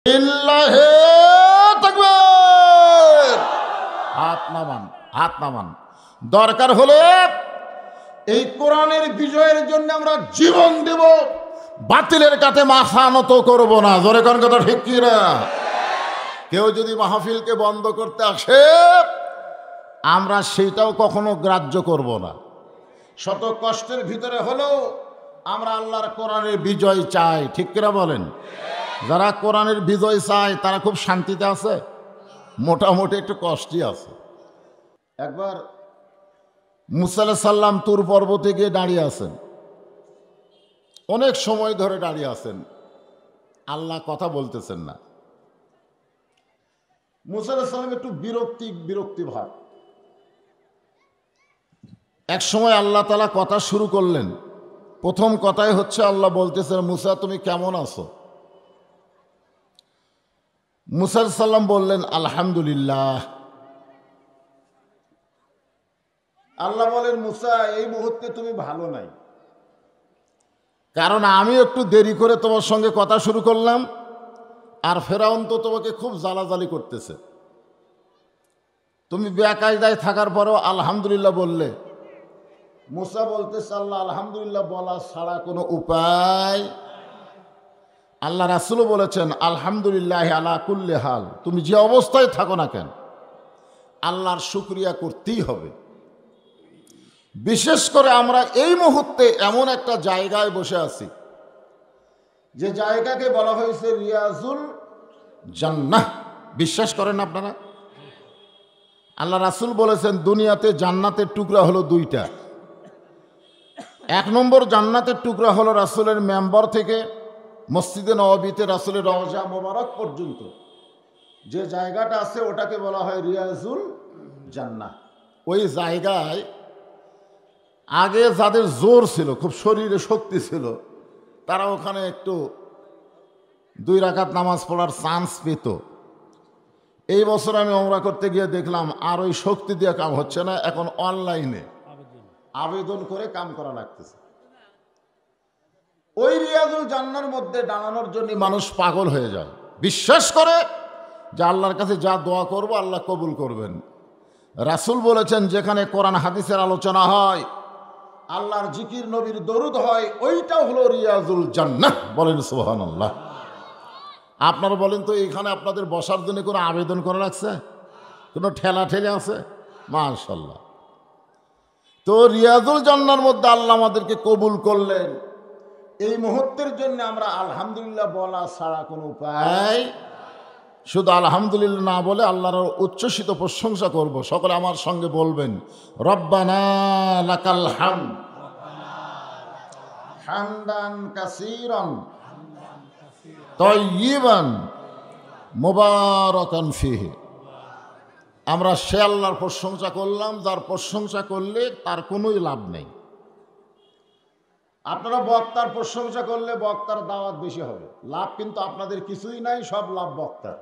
লিল্লাহি তাকবীর। হাত নামান, হাত নামান। দরকার হলে এই কোরআনের বিজয়ের জন্য আমরা জীবন দেব, বাতিলের কাছে মাথা নত করব না। জোরে কোন কথা ঠিক কি না? কেউ যদি মাহফিলকে বন্ধ করতে আসে আমরা সেইটাও কখনো গ্রাহ্য করব না। শত কষ্টের ভিতরে হলেও আমরা আল্লাহর কোরআনের বিজয় চাই, ঠিক কিনা বলেন? যারা কোরআনের বিজয় চায় তারা খুব শান্তিতে আছে, মোটামুটি একটু কষ্টই আছে। একবার মুসা আলাইহিস সালাম তুর পর্বতে গিয়ে দাঁড়িয়ে আছেন, অনেক সময় ধরে দাঁড়িয়ে আছেন, আল্লাহ কথা বলতেছেন না। মুসা আলাইহিস সালাম একটু বিরক্তি ভাব। এক সময় আল্লাহ তাআলা কথা শুরু করলেন। প্রথম কথাই হচ্ছে আল্লাহ বলতেছেন, মুসা তুমি কেমন আছো? মুসা আলাইহিস সালাম বললেন আলহামদুলিল্লাহ। আল্লাহ বলেন, মুসা এই মুহূর্তে তুমি ভালো নাই, কারণ আমি একটু দেরি করে তোমার সঙ্গে কথা শুরু করলাম, আর ফেরাউন তো তোমাকে খুব জ্বালাজালি করতেছে। তুমি বেকায়দায় থাকার পরেও আলহামদুলিল্লাহ বললে। মুসা বলতেছে, আল্লাহ আলহামদুলিল্লাহ বলা ছাড়া কোনো উপায়। আল্লাহ রাসূলও বলেছেন আলহামদুলিল্লাহ আলা কুল্লি হাল, তুমি যে অবস্থায় থাকো না কেন আল্লাহর শুকরিয়া করতেই হবে। বিশেষ করে আমরা এই মুহূর্তে এমন একটা জায়গায় বসে আছি যে জায়গাকে বলা হয়েছে রিয়াজুল জান্নাহ। বিশ্বাস করেন আপনারা? আল্লাহ রাসূল বলেছেন দুনিয়াতে জান্নাতের টুকরা হলো দুইটা। এক নম্বর জান্নাতের টুকরা হলো রাসূলের মেম্বার থেকে মসজিদে নববীতে রাসূলের রওজা মোবারক পর্যন্ত যে জায়গাটা আছে ওটাকে বলা হয় রিয়াজুল জান্নাহ। ওই জায়গায় আগে যাদের জোর ছিল, খুব শরীরে শক্তি ছিল, তারা ওখানে একটু 2 রাকাত নামাজ পড়ার চান্স পেত। এই বছর আমি ওমরা করতে গিয়ে দেখলাম আর ওই শক্তি দিয়ে কাম হচ্ছে না, এখন অনলাইনে আবেদন করে কাম করা লাগতেছে। ওই রিয়াজুল জান্নার মধ্যে দাঁড়ানোর জন্য মানুষ পাগল হয়ে যায়, বিশ্বাস করে যে আল্লাহর কাছে যা দোয়া করব আল্লাহ কবুল করবেন। রাসূল বলেছেন যেখানে কোরআন হাদিসের আলোচনা হয়, আল্লাহর জিকির, নবীর দরুদ হয়, ওইটাও হলো রিয়াজুল জান্নাহ। বলেন সুবহানাল্লাহ। আপনারা বলেন তো এখানে আপনাদের বসার জন্য কোনো আবেদন করা লাগছে? কোনো ঠেলা ঠেলে আছে? মাশাআল্লাহ। তো রিয়াজুল জান্নার মধ্যে আল্লাহ আমাদেরকে কবুল করলেন। এই মুহূর্তের জন্য আমরা আলহামদুলিল্লাহ বলা ছাড়া কোনো উপায়, শুধু আলহামদুলিল্লাহ না বলে আল্লাহর উচ্ছ্বসিত প্রশংসা করব। সকলে আমার সঙ্গে বলবেন রব্বানা লাকাল হামদ হামদান কাসীরান তাইয়িবান মুবারাকান ফিহি। আমরা সে আল্লাহর প্রশংসা করলাম যার প্রশংসা করলে তার কোনোই লাভ নেই। আপনারা বক্তার প্রশংসা করলে বক্তার দাওয়াত বেশি হবে, লাভ কিন্তু আপনাদের কিছুই নাই, সব লাভ বক্তার।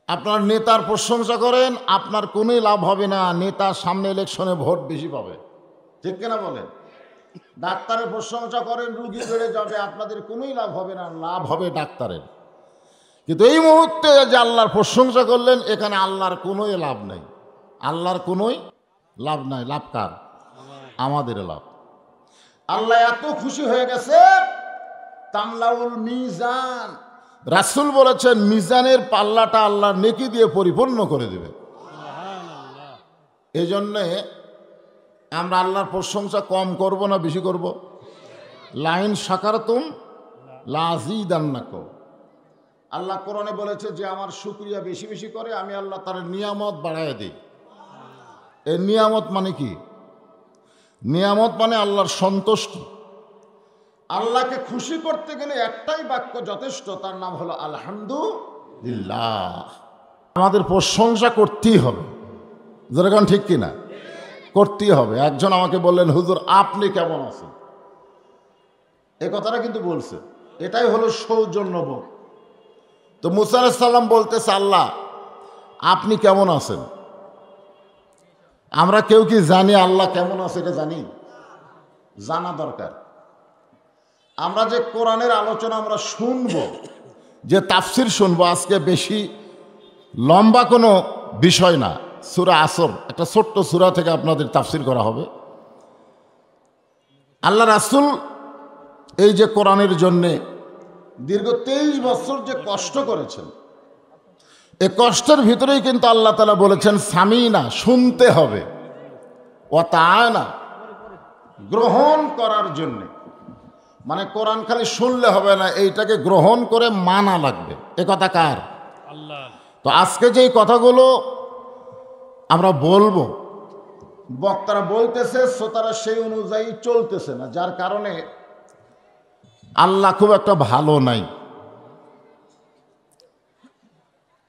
আপনার নেতার প্রশংসা করেন, আপনার কোনোই লাভ হবে না, নেতা সামনে ইলেকশনে ভোট বেশি পাবে, ঠিক কিনা বলেন? ডাক্তারের প্রশংসা করেন, রুগী বেড়ে যাবে, আপনাদের কোনোই লাভ হবে না, লাভ হবে ডাক্তারের। কিন্তু এই মুহূর্তে যে আল্লাহর প্রশংসা করলেন, এখানে আল্লাহর কোনোই লাভ নেই, আল্লাহর কোনোই লাভ নাই। লাভ কার? আমাদের লাভ। আল্লাহ এত খুশি হয়ে গেছে, তামলাউল মিজান, রাসূল বলেছেন মিজানের পাল্লাটা আল্লাহর নেকি দিয়ে পরিপূর্ণ করে দেবে। এই জন্যে আমরা আল্লাহর প্রশংসা কম করব না বেশি করব? লাইন শাকারতুম লাযীদান্নাকুম। আল্লাহ কোরআনে বলেছে যে আমার শুকরিয়া বেশি বেশি করে আমি আল্লাহ তার নিয়ামত বাড়ায় দিই। এই নিয়ামত মানে কি? নিয়ামত মানে আল্লাহর সন্তুষ্টি। আল্লাহকে খুশি করতে গেলে একটাই বাক্য যথেষ্ট, তার নাম হলো আলহামদুলিল্লাহ। আমাদের প্রশংসা করতেই হবে, যেরকম ঠিক কিনা? করতেই হবে। একজন আমাকে বললেন, হুজুর আপনি কেমন আছেন? এ কথাটা কিন্তু বলছে, এটাই হলো সৌজন্যবোধ। তো মুসা আলাইহিস সালাম বলতেছে, আল্লাহ আপনি কেমন আছেন? আমরা কেউ কি জানি আল্লাহ কেমন আছে? এটা জানি? জানা দরকার। আমরা যে কোরআনের আলোচনা আমরা শুনবো, যে তাফসির শুনবো আজকে বেশি লম্বা কোনো বিষয় না, সূরা আসর একটা ছোট্ট সূরা থেকে আপনাদের তাফসির করা হবে। আল্লাহ রাসূল এই যে কোরআনের জন্যে দীর্ঘ 23 বছর যে কষ্ট করেছেন, এই কষ্টের ভিতরেই কিন্তু আল্লাহ তাআলা বলেছেন সামিনা, শুনতে হবে, ও তাআনা, গ্রহণ করার জন্যে। মানে কোরআন খালি শুনলে হবে না, এইটাকে গ্রহণ করে মানা লাগবে। এ কথা কার? আল্লাহ। তো আজকে যেই কথাগুলো আমরা বলবো, বক্তারা বলতেছে, শ্রোতারা সেই অনুযায়ী চলতেছে না, যার কারণে আল্লাহ খুব একটা ভালো নাই।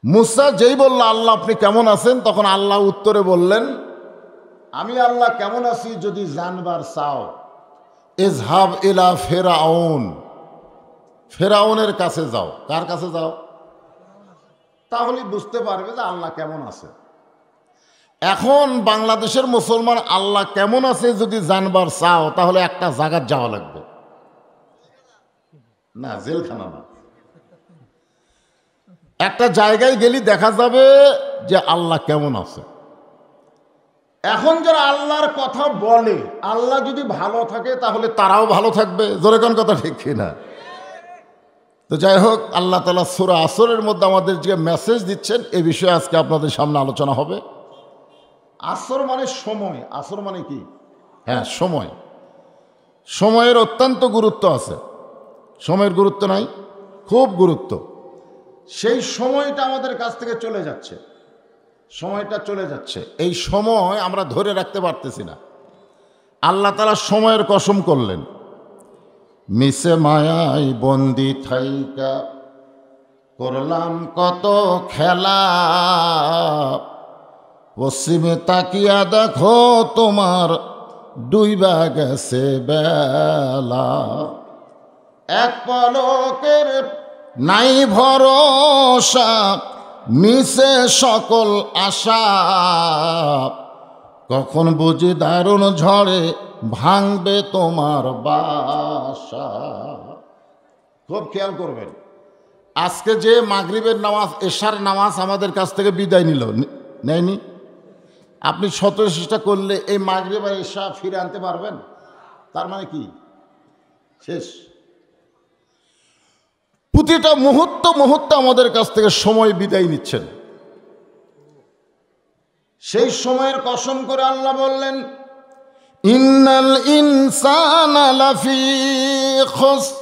মুসা যেই বলল আল্লাহ আপনি কেমন আছেন, তখন আল্লাহ উত্তরে বললেন আমি আল্লাহ কেমন আছি যদি জানবার চাও, ইজহাব ইলা ফেরাউন, ফেরাউনের কাছে যাও। কার কাছে যাও? তাহলে বুঝতে পারবে যে আল্লাহ কেমন আছে। এখন বাংলাদেশের মুসলমান আল্লাহ কেমন আছে যদি জানবার চাও, তাহলে একটা জায়গায় যাওয়া লাগবে, না জেলখানা না, একটা জায়গায় গেলে দেখা যাবে যে আল্লাহ কেমন আছে। এখন যারা আল্লাহর কথা বলে, আল্লাহ যদি ভালো থাকে তাহলে তারাও ভালো থাকবে। জোরে কোন কথা ঠিক কিনা? তো যাই হোক, আল্লাহ তাআলা সূরা আসরের মধ্যে আমাদের যে মেসেজ দিচ্ছেন, এ বিষয়ে আজকে আপনাদের সামনে আলোচনা হবে। আসর মানে সময়। আসর মানে কি? হ্যাঁ, সময়। সময়ের অত্যন্ত গুরুত্ব আছে। সময়ের গুরুত্ব নাই? খুব গুরুত্ব। সেই সময়টা আমাদের কাছ থেকে চলে যাচ্ছে, সময়টা চলে যাচ্ছে। এই সময় আমরা ধরে রাখতে পারতেছি না। আল্লাহ তাআলা সময়ের কসম করলেন, মিশে মায়ায় বন্দি থাইকা করলাম কত খেলা, পশ্চিমে তাকিয়া দেখো তোমার ডুইবা গেছে বেলা, এক পলকের নাই ভরসা, মিশে সকল আশা, কখন বুঝি দারুণ ঝড়ে ভাঙবে তোমার বাসা। খুব খেয়াল করবেন, আজকে যে মাগরিবের নামাজ, এশার নামাজ আমাদের কাছ থেকে বিদায় নিল, নেয়নি? আপনি শত চেষ্টা করলে এই মাগরিব আর এশা ফিরে আনতে পারবেন? তার মানে কি? শেষ। প্রতিটা মুহূর্ত মুহূর্তে আমাদের কাছ থেকে সময় বিদায় নিচ্ছেন। সেই সময়ের কসম করে আল্লাহ বললেন, ইন্নাল ইনসানা লাফি খুসর,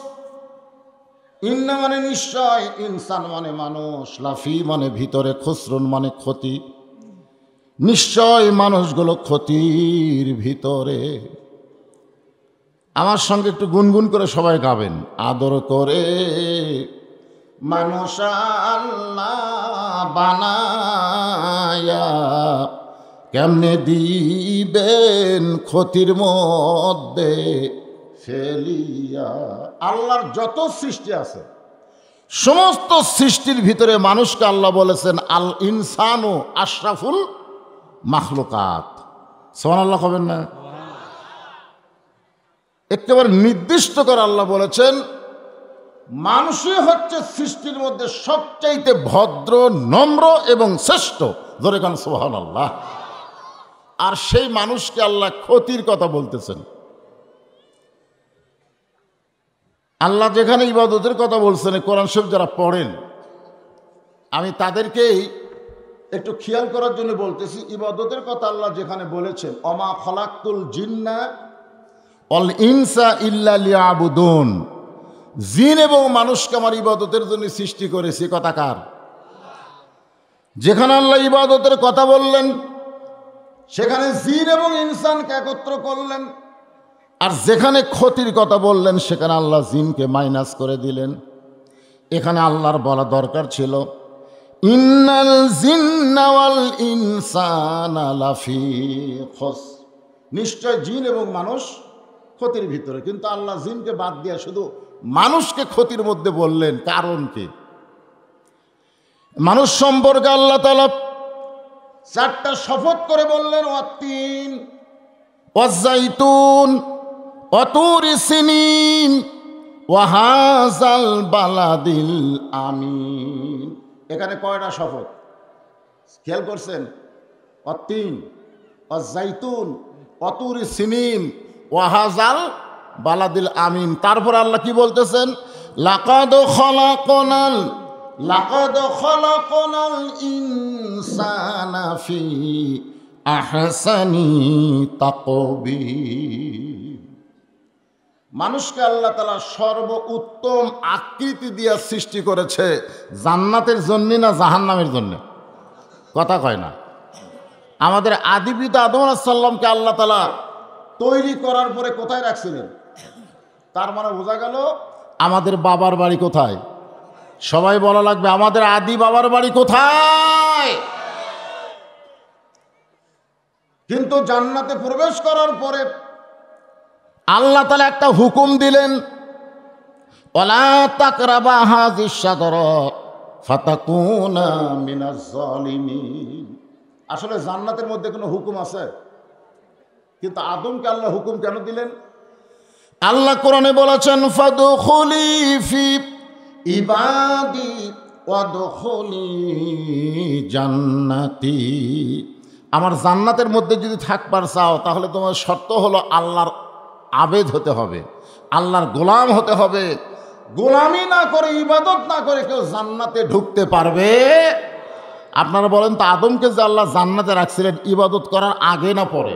ইন্না মানে নিশ্চয়, ইনসান মানে মানুষ, লাফি মানে ভিতরে, খুসরুন মানে ক্ষতি। নিশ্চয় মানুষগুলো ক্ষতির ভিতরে। আমার সঙ্গে একটু গুনগুন করে সবাই গাবেন, আদর করে মানুষ আল্লাহ বানায়া, কেমনে দিবেন ক্ষতির মধ্যে ফেলিয়া। আল্লাহর যত সৃষ্টি আছে, সমস্ত সৃষ্টির ভিতরে মানুষকে আল্লাহ বলেছেন আল ইনসানু আশরাফুল মাখলুকাত। সুবহানাল্লাহ হবেন না? একেবারে নির্দিষ্ট করে আল্লাহ বলেছেন মানুষই হচ্ছে সৃষ্টির মধ্যে সবচাইতে ভদ্র, নম্র এবং শ্রেষ্ঠ। ধরে কান সুবহানাল্লাহ। আর সেই মানুষকে আল্লাহ ক্ষতির কথা বলতেছেন। আল্লাহ যেখানে ইবাদতের কথা বলছেন, কোরআন শরীফ যারা পড়েন, আমি তাদেরকেই একটু খেয়াল করার জন্য বলতেছি। ইবাদতের কথা আল্লাহ যেখানে বলেছেন, অমা খলাকতুল জিন্না অল ইনসা ইল্লা লিয়াবুদুন, জিন এবং মানুষকে আমার ইবাদতের জন্য সৃষ্টি করেছি। কথা কার? যেখানে আল্লাহ ইবাদতের কথা বললেন, সেখানে জিন এবং ইনসানকে একত্র করলেন। আর যেখানে ক্ষতির কথা বললেন, সেখানে আল্লাহ জিনকে মাইনাস করে দিলেন। এখানে আল্লাহর বলা দরকার ছিল ইন্নাল জিন্না ওয়াল ইনসানা লাফি খুসর, নিশ্চয় জিন এবং মানুষ ক্ষতির ভিতরে। কিন্তু আল্লাহ জিনকে বাদ দিয়ে শুধু মানুষকে ক্ষতির মধ্যে বললেন। কারণ কি? মানুষ সম্পর্কে আল্লাহ তাআলা চারটা শপথ করে বললেন, ওয়াত্তিন ওয়াজ্জাইতুন ওয়াতুরি সিনিন ওয়াহাজাল বালাদিল আমিন। এখানে কয়টা শপথ খেয়াল করছেন? অতীন, অজাইতুন, অতুর সিনিন, ওয়াহাজাল বালাদিল আমিন। তারপর আল্লাহ কি বলতেছেন? লাকাদ খলাকনাল ইনসানা ফি আহসানি তাকবীর। মানুষকে আল্লাহ তাআলা সর্ব উত্তম আকৃতি দিয়ে সৃষ্টি করেছে। জান্নাতের জন্য না জাহান্নামের জন্য? কথা কয় না। আমাদের আদি পিতা আদম আলাইহিস সালামকে আল্লাহ তাআলা তৈরি করার পরে কোথায় রাখছিলেন? তার মানে বোঝা গেল আমাদের বাবার বাড়ি কোথায়? সবাই বলা লাগবে, আমাদের আদি বাবার বাড়ি কোথায়? কিন্তু জান্নাতে প্রবেশ করার পরে আল্লাহ তাআলা একটা হুকুম দিলেন, ওয়ালা তাকরাবা হাযিস শাজারা ফাতাকুনা মিনাজ জালিমিন। আসলে জান্নাতের মধ্যে কোনো হুকুম আছে? কিন্তু আদমকে আল্লাহ হুকুম কেন দিলেন? আল্লাহ কোরআনে বলেছেন, ফাদখুলি ফি ইবাদি ওয়াদখুলি জান্নাতি। আমার জান্নাতের মধ্যে যদি থাকবার চাও তাহলে তোমার শর্ত হলো আল্লাহর আবেদ হতে হবে, আল্লাহর গোলাম হতে হবে। গোলামি না করে, ইবাদত না করে কেউ জান্নাতে ঢুকতে পারবে? আপনারা বলেন তো, আদমকে যে আল্লাহ জান্নাতে রাখছিলেন ইবাদত করার আগে না পরে?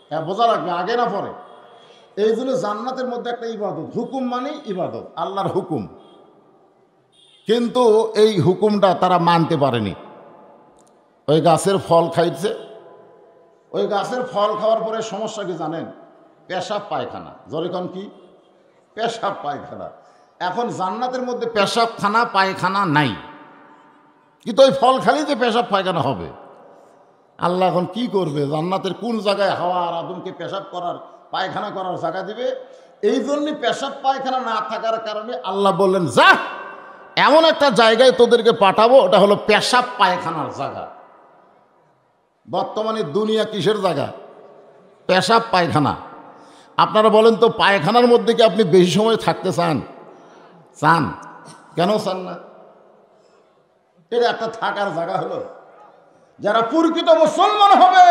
হ্যাঁ, বোঝা লাগবে, আগে না পরে। এই জন্য জান্নাতের মধ্যে একটা ইবাদত, হুকুম মানে ইবাদত, আল্লাহর হুকুম। কিন্তু এই হুকুমটা তারা মানতে পারেনি। ওই গাছের ফল খাইছে। ওই গাছের ফল খাওয়ার পরে সমস্যা কি জানেন? পেশাব পায়খানা। জরিকন কি? পেশাব পায়খানা। এখন জান্নাতের মধ্যে পেশাবখানা পায়খানা নাই, কিন্তু ওই ফল খালি যে পেশাব পায়খানা হবে। আল্লাহ এখন কি করবে? জান্নাতের কোন জায়গায় হাওয়া আর আদমকে পেশাব করার পায়খানা করার জায়গা দিবে? এই জন্যে পেশাব পায়খানা না থাকার কারণে আল্লাহ বললেন, যা, এমন একটা জায়গায় তোদেরকে পাঠাবো, ওটা হলো পেশাব পায়খানার জায়গা। বর্তমানে দুনিয়া কিসের জায়গা? পেশাব পায়খানা। আপনারা বলেন তো, পায়খানার মধ্যে কি আপনি বেশি সময় থাকতে চান? চান? কেন চান না? এটা একটা থাকার জায়গা হলো। যারা প্রকৃত মুসলমান হবে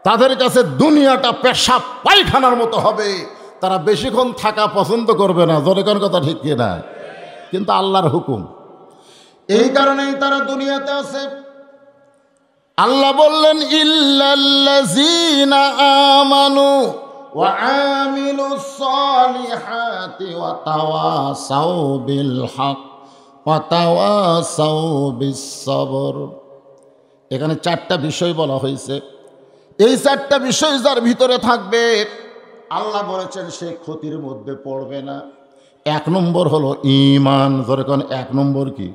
তাদের কাছে দুনিয়াটা পেশাব পায়খানার মতো হবে। তারা বেশিক্ষণ থাকা পছন্দ করবে না। জোরে কোন কথা ঠিক কিনা? কিন্তু আল্লাহর হুকুম, এই কারণেই তারা দুনিয়াতে আছে। আল্লাহ বললেন, ইল্লাল্লাযীনা আমানু ওয়া আমিলুস সালিহাতি ওয়া তাওয়াসাউ বিল হক ওয়া তাওয়াসাউ বিস সবর। এখানে চারটা বিষয় বলা হয়েছে। এই চারটা বিষয় যার ভিতরে থাকবে আল্লাহ বলেছেন সে ক্ষতির মধ্যে পড়বে না। এক নম্বর হলো ঈমান। ধরে কোন এক নম্বর কি?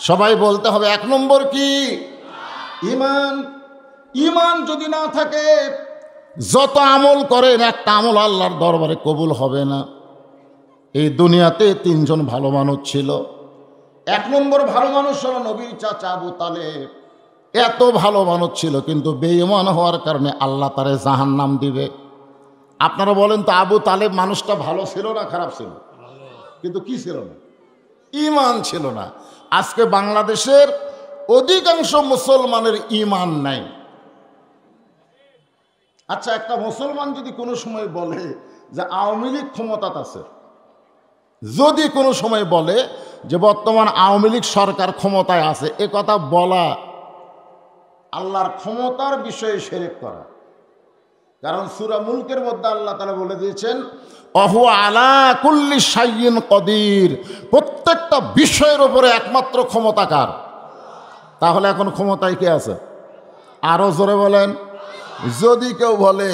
সবাই বলতে হবে, এক নম্বর কি? ঈমান। ঈমান যদি না থাকে, যত আমল করেন একটা আমল আল্লাহর দরবারে কবুল হবে না। এই দুনিয়াতে তিনজন ভালো মানুষ ছিল। এক নম্বর ভালো মানুষ হলো নবীর চাচা আবু তালেব। এত ভালো মানুষ ছিল, কিন্তু বেঈমান হওয়ার কারণে আল্লাহ তারে জাহান্নাম দিবে। আপনারা বলেন তো, আবু তালেব মানুষটা ভালো ছিল না খারাপ ছিল? কিন্তু কি ছিল না? ঈমান ছিল না। আজকে বাংলাদেশের অধিকাংশ মুসলমানের ঈমান নাই। আচ্ছা, একটা মুসলমান যদি কোনো সময় বলে যে আওয়ামী লীগ ক্ষমতাতে আছে, যদি কোনো সময় বলে যে বর্তমান আওয়ামী লীগ সরকার ক্ষমতায় আছে, এ কথা বলা আল্লাহর ক্ষমতার বিষয়ে শিরক করা। কারণ সূরা মুলকের মধ্যে আল্লাহ তাআলা বলে দিয়েছেন, অহু আলা কুল্লি শাইইন কদির। প্রত্যেকটা বিষয়ের উপরে একমাত্র ক্ষমতাকার। তাহলে এখন ক্ষমতায় কে আছে? আরো জোরে বলেন। যদি কেউ বলে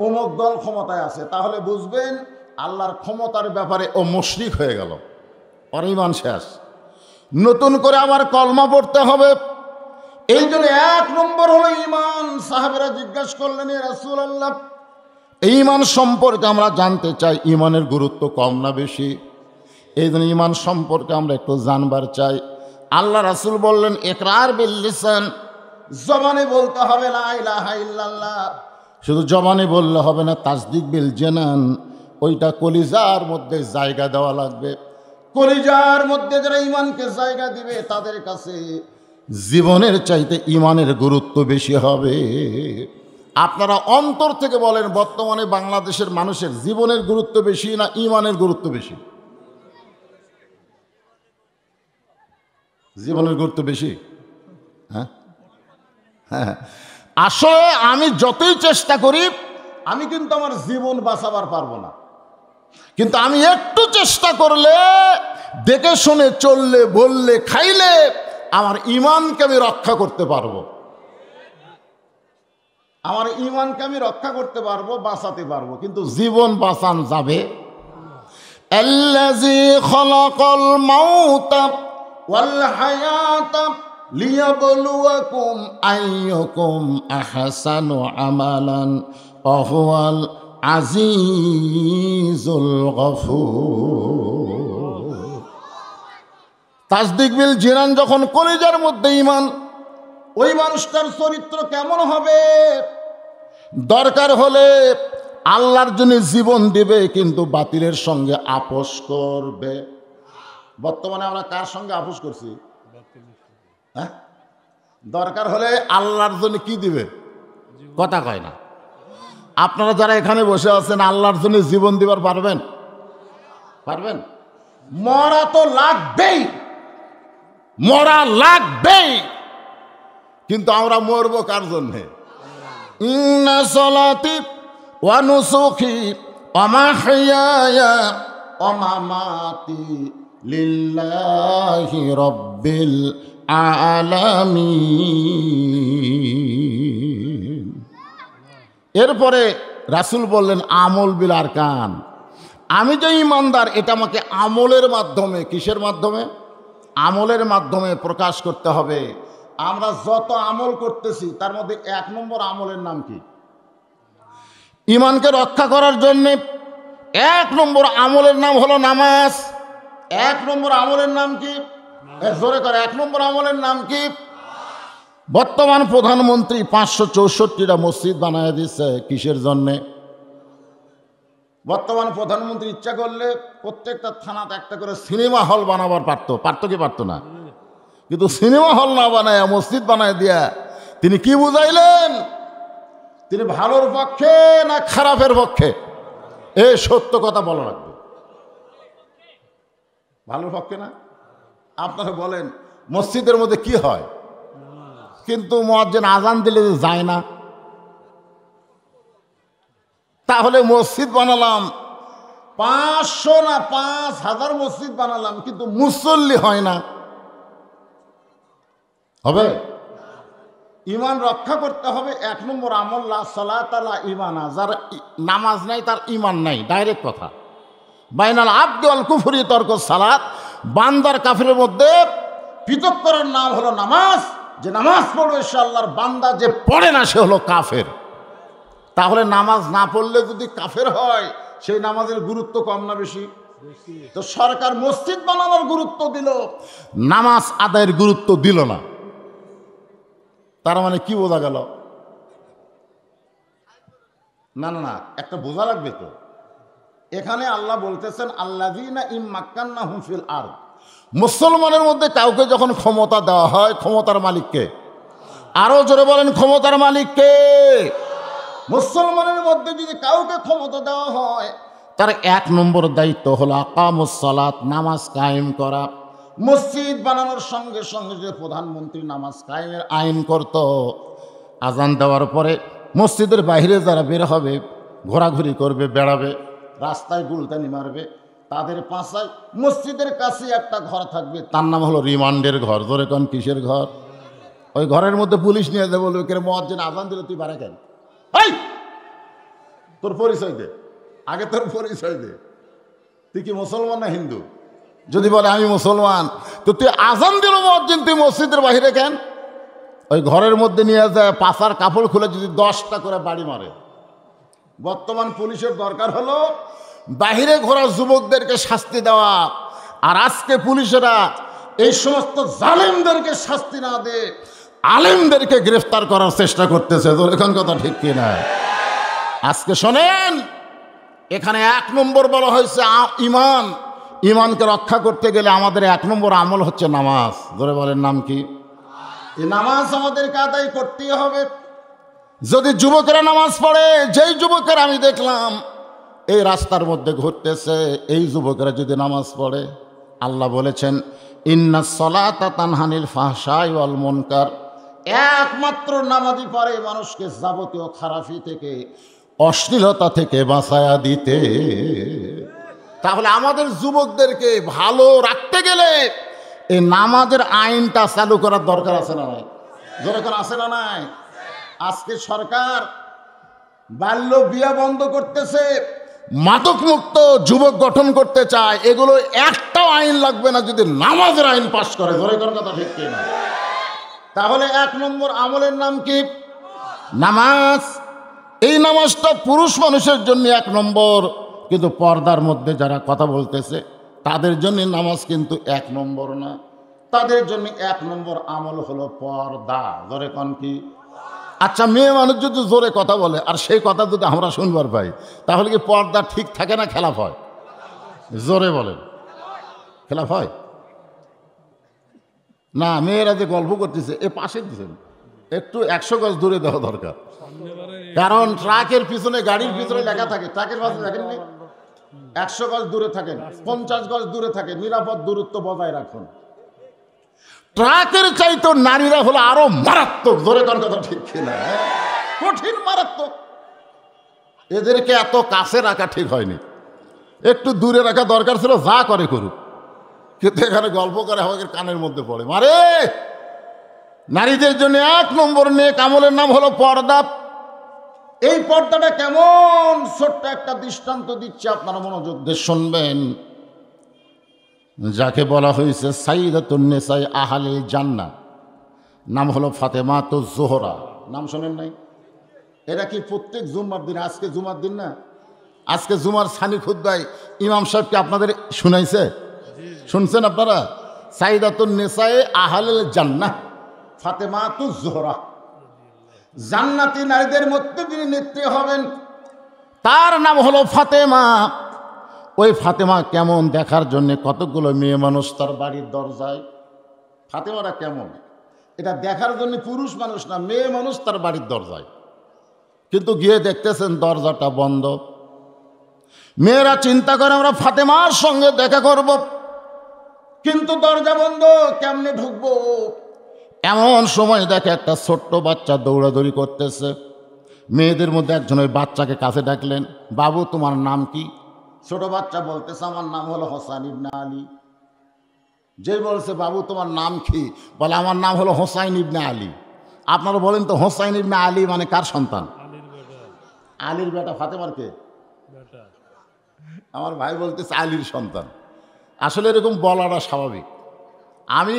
অমুক দল ক্ষমতায় আছে, তাহলে বুঝবেন আল্লাহর ক্ষমতার ব্যাপারে ও মুশরিক হয়ে গেল, ওর ঈমান শেষ। নতুন করে আবার কলমা পড়তে হবে। এই জন্য এক নম্বর হলো ঈমান। সাহাবেরা জিজ্ঞাসা করলেন, ইয়া রাসূলুল্লাহ, ঈমান সম্পর্কে আমরা জানতে চাই, ঈমানের গুরুত্ব কম না বেশি? এই জন্য ঈমান সম্পর্কে আমরা একটু জানবার চাই। আল্লাহ রাসূল বললেন, ইকরার বিল লিসান, জবানে বলতে হবে লা ইলাহা ইল্লাল্লাহ। শুধু জবানে বললে হবে না, তাসদিক বিল জানান, ওইটা কলিজার মধ্যে জায়গা দেওয়া লাগবে। কলিজার মধ্যে যারা ইমানকে জায়গা দিবে তাদের কাছে জীবনের চাইতে ইমানের গুরুত্ব বেশি হবে। আপনারা অন্তর থেকে বলেন, বর্তমানে বাংলাদেশের মানুষের জীবনের গুরুত্ব বেশি না ইমানের গুরুত্ব বেশি? জীবনের গুরুত্ব বেশি। হ্যাঁ হ্যাঁ, আসলে আমি যতই চেষ্টা করি আমি কিন্তু আমার জীবন বাঁচাবার পারবো না, কিন্তু আমি একটু চেষ্টা করলে, দেখে শুনে চললে, বললে, খাইলে আমার ইমানকে আমি রক্ষা করতে পারবো। আমার ইমানকে আমি রক্ষা করতে পারবো, বাঁচাতে পারবো, কিন্তু জীবন বাঁচান যাবে। আল্লাযী খালাকাল মাউতা ওয়াল হায়াতা লিয়াবলুয়াকুম আইয়ুকুম আহসানু আমালান ওয়া হুয়াল আজিজুল গফুর। তাসদিক বিল জিনান, যখন কলিজার মধ্যে ঈমান, ওই মানুষটার চরিত্র কেমন হবে? দরকার হলে আল্লাহর জন্য জীবন দিবে, কিন্তু বাতিলের সঙ্গে আপোষ করবে। বর্তমানে আমরা কার সঙ্গে আপোষ করছি? হ্যাঁ, দরকার হলে আল্লাহর জন্য কি দিবে? কথা কয় না। আপনারা যারা এখানে বসে আছেন, আল্লাহর জন্য জীবন দিবার পারবেন? পারবেন? মরা তো লাগবেই, মরা লাগবেই, কিন্তু আমরা মরবো কার জন্যে? ইন্না সলাতি ওয়া নুসুকি ওয়া মাহইয়ায়া ওয়া মামাতি লিল্লাহি রাব্বিল আলামিন। এরপরে রাসূল বললেন আমল বিল আরকান। আমি যে ইমানদার, এটা আমাকে আমলের মাধ্যমে, কিসের মাধ্যমে? আমলের মাধ্যমে প্রকাশ করতে হবে। আমরা যত আমল করতেছি তার মধ্যে 1 নম্বর আমলের নাম কি? ইমানকে রক্ষা করার জন্যে 1 নম্বর আমলের নাম হলো নামাজ। 1 নম্বর আমলের নাম কি? জোরে করে, 1 নম্বর আমলের নাম কি? বর্তমান প্রধানমন্ত্রী 564টা মসজিদ বানায় দিচ্ছে, কিসের জন্যে? বর্তমান প্রধানমন্ত্রী ইচ্ছা করলে প্রত্যেকটা থানাতে একটা করে সিনেমা হল বানাবার পারতো কি পারতো না? কিন্তু সিনেমা হল না বানায় মসজিদ বানায় দিয়া তিনি কি বুঝাইলেন? তিনি ভালোর পক্ষে না খারাপের পক্ষে? এই সত্য কথা বলা লাগবে। ভালোর পক্ষে না? আপনারা বলেন মসজিদের মধ্যে কি হয়, কিন্তু মুয়াজ্জিন আজান দিলে যায় না। তাহলে মসজিদ বানালাম 500 না 5000 মসজিদ বানালাম, কিন্তু মুসল্লি হয় না, হবে? ইমান রক্ষা করতে হবে। 1 নম্বর আমল লা সালাতা লা ঈমানা। যার নামাজ নাই তার ইমান নাই, ডাইরেক্ট কথা। বাইনাল আবদি ওয়াল কুফরি তরকুস সালাত। বান্দার কাফেরের মধ্যে পৃথক করার নাম হলো নামাজ। যে নামাজ পড়বে সে আল্লাহর বান্দা, যে পড়ে না সে হলো কাফের। তাহলে নামাজ না পড়লে যদি কাফের হয়, সেই নামাজের গুরুত্ব কম না বেশি? তো সরকার মসজিদ বানানোর গুরুত্ব দিল, নামাজ আদায়ের গুরুত্ব দিল না। তার মানে কি বোঝা গেল? না না না, একটা বোঝা লাগবে তো। এখানে আল্লাহ বলতেছেন আল্লাযীনা ইম্মাক্কান্নাহুম ফিল আরদ। মুসলমানের মধ্যে কাউকে যখন ক্ষমতা দেওয়া হয়, ক্ষমতার মালিককে? আরো জোরে বলেন, ক্ষমতার মালিককে? মুসলমানের মধ্যে যদি কাউকে ক্ষমতা দেওয়া হয়, তার 1 নম্বর দায়িত্ব হলো আকামুস সালাত, নামাজ কায়েম করা। মসজিদ বানানোর সঙ্গে সঙ্গে যে প্রধানমন্ত্রী নামাজ কায়েমের আইন করত, আজান দেওয়ার পরে মসজিদের বাইরে যারা বের হবে, ঘোরাঘুরি করবে, বেড়াবে, রাস্তায় গুলতানি মারবে, তাদের পাশায় মসজিদের কাছে একটা ঘর থাকবে, তার নাম হলো রিমান্ডের ঘর। ধরে কোন কিসের ঘর? ওই ঘরের মধ্যে পুলিশ নিয়ে যাবে, বলবে কে মুয়াজ্জিন আজান দিলে তুই বাড়া কেন? তোর পরিচয় দে, আগে তোর পরিচয় দে, তুই কি মুসলমান না হিন্দু? যদি বলে আমি মুসলমান, তো তুই আজান দিল মুয়াজ্জিন, তুই মসজিদের বাহিরে কেন? ওই ঘরের মধ্যে নিয়ে যায়, পাছার কাপড় খুলে যদি 10টা করে বাড়ি মারে। বর্তমান পুলিশের দরকার হলো বাহিরে ঘোরা যুবকদেরকে শাস্তি দেওয়া, আর আজকে পুলিশেরা এই সমস্ত জালেমদেরকে শাস্তি না দে আলেমদেরকে গ্রেফতার করার চেষ্টা করতেছে। তো এখন কথা ঠিক কিনা? আজকে শোনেন, এখানে 1 নম্বর বলা হয়েছে ইমান। ইমানকে রক্ষা করতে গেলে আমাদের 1 নম্বর আমল হচ্ছে নামাজ। ধরে বলেন নাম কি? এই নামাজ আমাদেরকে আদায় করতেই হবে। যদি যুবকেরা নামাজ পড়ে, যেই যুবকেরা আমি দেখলাম এই রাস্তার মধ্যে ঘুরতেছে, এই যুবকেরা যদি নামাজ পড়ে, আল্লাহ বলেছেন ইন্নাস সালাতা তানহানিল ফাহশাই ওয়াল মুনকার, একমাত্র নামাজই পারে মানুষকে যাবতীয় খারাপি থেকে, অশ্লীলতা থেকে বাঁচায়া দিতে। তাহলে আমাদের যুবকদেরকে ভালো রাখতে গেলে এই নামাজের আইনটা চালু করার দরকার আছে না নাই? দরকার আছে না নাই? আজকে সরকার বাল্য বিয়া বন্ধ করতেছে, মাদক মুক্ত যুবক গঠন করতে চায়। এগুলো একটাও আইন লাগবে না যদি নামাজের আইন পাশ করে। ধরে করার কথা ঠিক কিনা? তাহলে 1 নম্বর আমলের নাম কি? নামাজ। এই নামাজটা পুরুষ মানুষের জন্য 1 নম্বর, কিন্তু পর্দার মধ্যে যারা কথা বলতেছে তাদের জন্য নামাজ কিন্তু 1 নম্বর না। তাদের জন্য 1 নম্বর আমল হলো পর্দা। জোরে কোন কি? আচ্ছা, মেয়ে মানুষ যদি জোরে কথা বলে আর সেই কথা যদি আমরা শুনবার পাই, তাহলে কি পর্দা ঠিক থাকে না খেলাফ হয়? জোরে বলেন, খেলাফ হয় না? মেয়েরা যে গল্প করতেছে এ পাশে দিচ্ছেন, একটু 100 গজ দূরে দেওয়া দরকার। কারণ ট্রাকের পিছনে, গাড়ির পিছনে লেখা থাকে, ট্রাকের পাশে দেখেননি 100 গজ দূরে থাকেন, 50 গজ দূরে থাকে, নিরাপদ দূরত্ব বজায় রাখুন। ট্রাকের চাইতো নারীরা হলো আরো মারাত্মক। ধরে কোন কথা ঠিক কিনা? কঠিন মারাত্মক। এদেরকে এত কাছে রাখা ঠিক হয়নি, একটু দূরে রাখা দরকার ছিল। যা করে করুক, কিন্তু এখানে গল্প করে আমাদের কানের মধ্যে পড়ে মারে। নারীদের জন্য 1 নম্বর নেক আমলের নাম হলো পর্দা। এই পর্দাটা কেমন, ছোট্ট একটা দৃষ্টান্ত দিচ্ছে, আপনারা মনোযোগ দিয়ে শুনবেন। যাকে বলা হয়েছে সাইয়্যিদাতুন নিসাই আহলিল জান্নাহ, নাম হলো ফাতেমাতুজ জোহরা। নাম শোনেন নাই? এরা কি প্রত্যেক জুম্মার দিন, আজকে জুমার দিন না, আজকে জুমার সানি খুতবায় ইমাম সাহেবকে আপনাদের শুনাইছে? শুনছেন আপনারা? সাইয়্যিদাতুন নিসাই আহলিল জান্নাহ ফাতেমাতুজ জোহরা, জান্নাতি নারীদের মধ্যে তিনি নেত্রী হবেন। তার নাম হলো ফাতেমা। ওই ফাতেমা কেমন দেখার জন্য কতগুলো মেয়ে মানুষ তার বাড়ির দরজায়। ফাতেমারা কেমন এটা দেখার জন্য পুরুষ মানুষ না, মেয়ে মানুষ তার বাড়ির দরজায়। কিন্তু গিয়ে দেখতেছেন দরজাটা বন্ধ। মেয়েরা চিন্তা করে আমরা ফাতেমার সঙ্গে দেখা করব, কিন্তু দরজা বন্ধ, কেমনে ঢুকবো? এমন সময় দেখে একটা ছোট্ট বাচ্চা দৌড়াদৌড়ি করতেছে। মেয়েদের মধ্যে একজন ওই বাচ্চাকে কাছে ডাকলেন, বাবু তোমার নাম কি? ছোট বাচ্চা বলতেছে আমার নাম হলো হোসাইন ইবনে আলী। যে বলছে বাবু তোমার নাম কি? বলে আমার নাম হলো হোসাইন ইবনে আলী। আপনারা বলেন তো হোসাইন ইবনে আলী মানে কার সন্তান? আলীর বেটা। ফাতেমার কে? আমার ভাই বলতেছে আলীর সন্তান। আসলে এরকম বলাটা স্বাভাবিক। আমি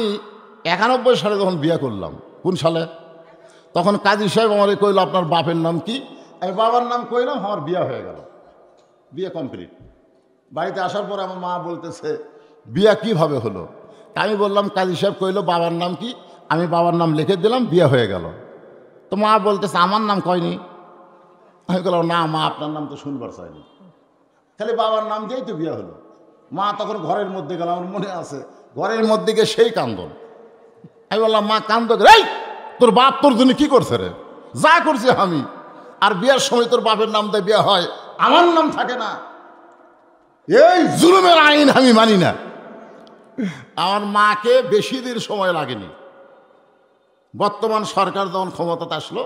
91 সালে যখন বিয়ে করলাম, কোন সালে? তখন কাজী সাহেব আমারে কইল আপনার বাপের নাম কি? আমি বাবার নাম কইলাম, আমার বিয়ে হয়ে গেল, বিয়ে কমপ্লিট। বাড়িতে আসার পর আমার মা বলতেছে বিয়ে কিভাবে হলো? আমি বললাম কাজী সাহেব কইল বাবার নাম কি, আমি বাবার নাম লিখে দিলাম, বিয়ে হয়ে গেল। তো মা বলতেছে আমার নাম কয়নি? আমি বললাম না মা, আপনার নাম তো শুনবার চাইনি, খালি বাবার নাম দিয়েই তো বিয়ে হলো। মা তখন ঘরের মধ্যে গেল, আমার মনে আছে, ঘরের মধ্যে গিয়ে সেই কান্দন। আমি বললাম মা কান্দ, এই তোর বাপ তোর জন্য কি করছে রে? যা করছে আমি। আর বিয়ের সময় তোর বাপের নাম দিয়ে বিয়ে হয়, আমার নাম থাকে না। এই জুলুমের আইন আমি মানি না। আমার মাকে বেশি দিন সময় লাগেনি। বর্তমান সরকার যখন ক্ষমতাতে আসলো,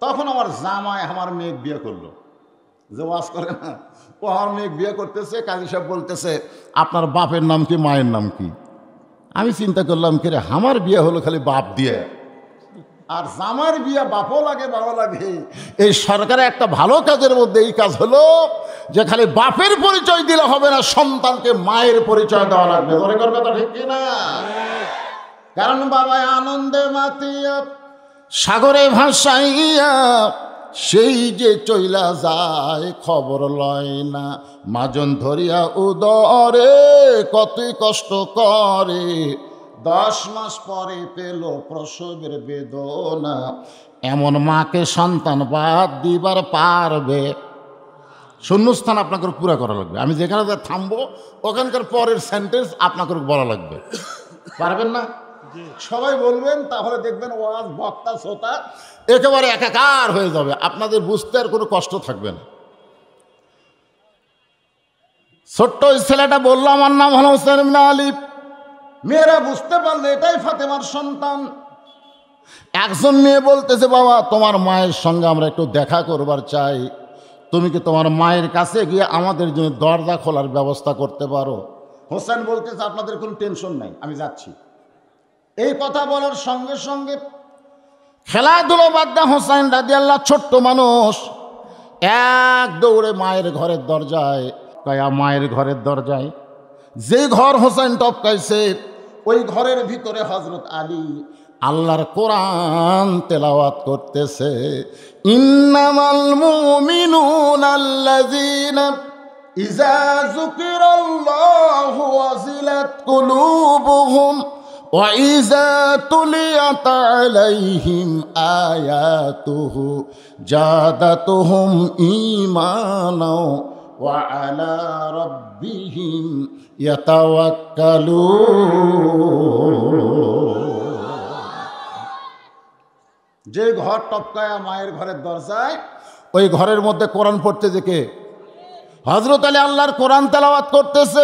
তখন আমার জামাই আমার মেয়ে বিয়ে করলো। যে ওয়াজ করে না, ও আমার মেয়ে বিয়ে করতেছে। কাজী সাহেব বলতেছে আপনার বাপের নাম কি, মায়ের নাম কি? আমি চিন্তা করলাম কি রে, আমার বিয়ে হলো খালি বাপ দিয়ে, আর জামার বিয়ে বাপও লাগে বাবা লাগে। এই সরকারের একটা ভালো কাজের মধ্যে এই কাজ হলো যে খালি বাপের পরিচয় দিলে হবে না, সন্তানকে মায়ের পরিচয় দেওয়া লাগবে। ধরে করবে তো ঠিক কিনা? কারণ বাবা আনন্দে মাতিয়া সাগরে ভাসাইয়া সেই যে চইলা যায় খবর লয় না, মাজন ধরিয়া উদরে কতই কষ্ট করে, 10 মাস পরে পেল প্রসবের বেদনা। এমন মাকে সন্তান বাদ দিবার পারবে? শূন্যস্থান আপনাকে পুরা করা লাগবে। আমি যেখানে থামবো ওখানকার পরের সেন্টেন্স আপনাকে বলা লাগবে। পারবেন না? সবাই বলবেন, তাহলে দেখবেন ওয়াজ বক্তা শ্রোতা একেবারে একাকার হয়ে যাবে, আপনাদের বুঝতে আর কোনো কষ্ট থাকবে না। ছোট্ট ওই ছেলেটা বললো আমার নাম হলো হোসেন ইবনে আলী। মেয়েরা বুঝতে পারলে এটাই ফাতেমার সন্তান। একজন মেয়ে বলতেছে, বাবা তোমার মায়ের সঙ্গে আমরা একটু দেখা করবার চাই, তুমি কি তোমার মায়ের কাছে গিয়ে আমাদের জন্য দরজা খোলার ব্যবস্থা করতে পারো? হোসেন বলতেছে, আপনাদের কোনো টেনশন নাই, আমি যাচ্ছি। এই কথা বলার সঙ্গে সঙ্গে খেলাধুলো বাদ দেয়া হোসেন রাদিয়াল্লাহু ছোট্ট মানুষ এক দৌড়ে মায়ের ঘরের দরজায়, মায়ের ঘরের দরজায় যে ঘর হোসেন টপকাইছে ওই ঘরের ভিতরে হযরত আলী আল্লাহর কোরআন তেলাওয়াত করতেছে। ইন্নামাল মুমিনুনা আল্লাযীনা ইযা যুকিরাল্লাহু ওয়াজিলাত কুলুবুহুম ওয়া ইযা তুলিয়াত আলাইহিম আয়াতুহু জাদাতুহুম ঈমানা ওয়া আলা রাব্বিহিম ইয়াতাওয়াক্কালুন। যে ঘর টপকায়া মায়ের ঘরের দরজায়, ওই ঘরের মধ্যে কোরআন পড়তে দেখে হযরত আলী আল্লাহর কোরআন তেলাওয়াত করতেছে।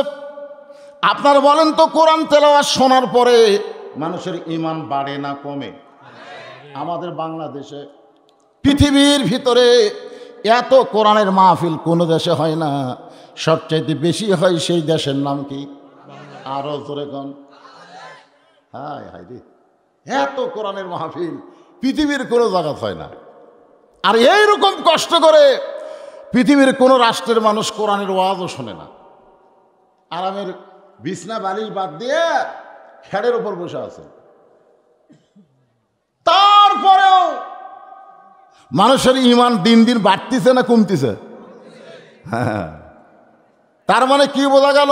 আপনারা বলেন তো, কোরআন তেলাওয়াত শোনার পরে মানুষের ঈমান বাড়ে না কমে? আমাদের বাংলাদেশে, পৃথিবীর ভিতরে এত কোরআনের মাহফিল কোনো দেশে হয় না। সবচাইতে বেশি হয় সেই দেশের নাম কি? আরো জোরে কোন? হায় হায় রে, এত কোরআনের মাহফিল পৃথিবীর কোনো জায়গা হয় না। আর এইরকম কষ্ট করে পৃথিবীর কোনো রাষ্ট্রের মানুষ কোরআনের ওয়াজও শোনে না। আরামের বিছনা বালিশ বাদ দিয়ে খেড়ের উপর বসে আছে। তারপরেও মানুষের ঈমান দিন দিন বাড়তিছে না কমতিছে? হ্যাঁ। তার মানে কি বোঝা গেল?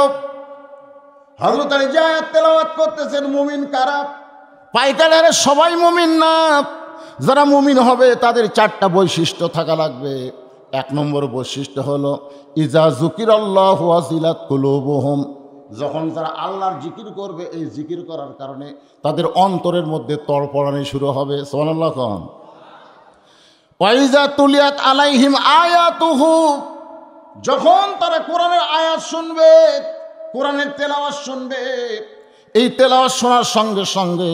হযরত আলী যে আয়াত তেলাওয়াত করতেছেন, মুমিন কারা? পাইকারের সবাই মুমিন না। যারা মুমিন হবে তাদের চারটা বৈশিষ্ট্য থাকা লাগবে। এক নম্বর বৈশিষ্ট্য হলো ইজা যুকিরাল্লাহু ওয়াজিলাত কুলুবুহুম, যখন যারা আল্লাহর জিকির করবে, এই জিকির করার কারণে তাদের অন্তরের মধ্যে তড়পড়ানি শুরু হবে। সুবহানাল্লাহ কোন? ওয়া ইজা তুলিয়াত আলাইহিম আয়াতুহু, যখন তারা কোরআনের আয়াত শুনবে, কোরআনের তেলাওয়াত শুনবে, এই তেলাওয়াত শোনার সঙ্গে সঙ্গে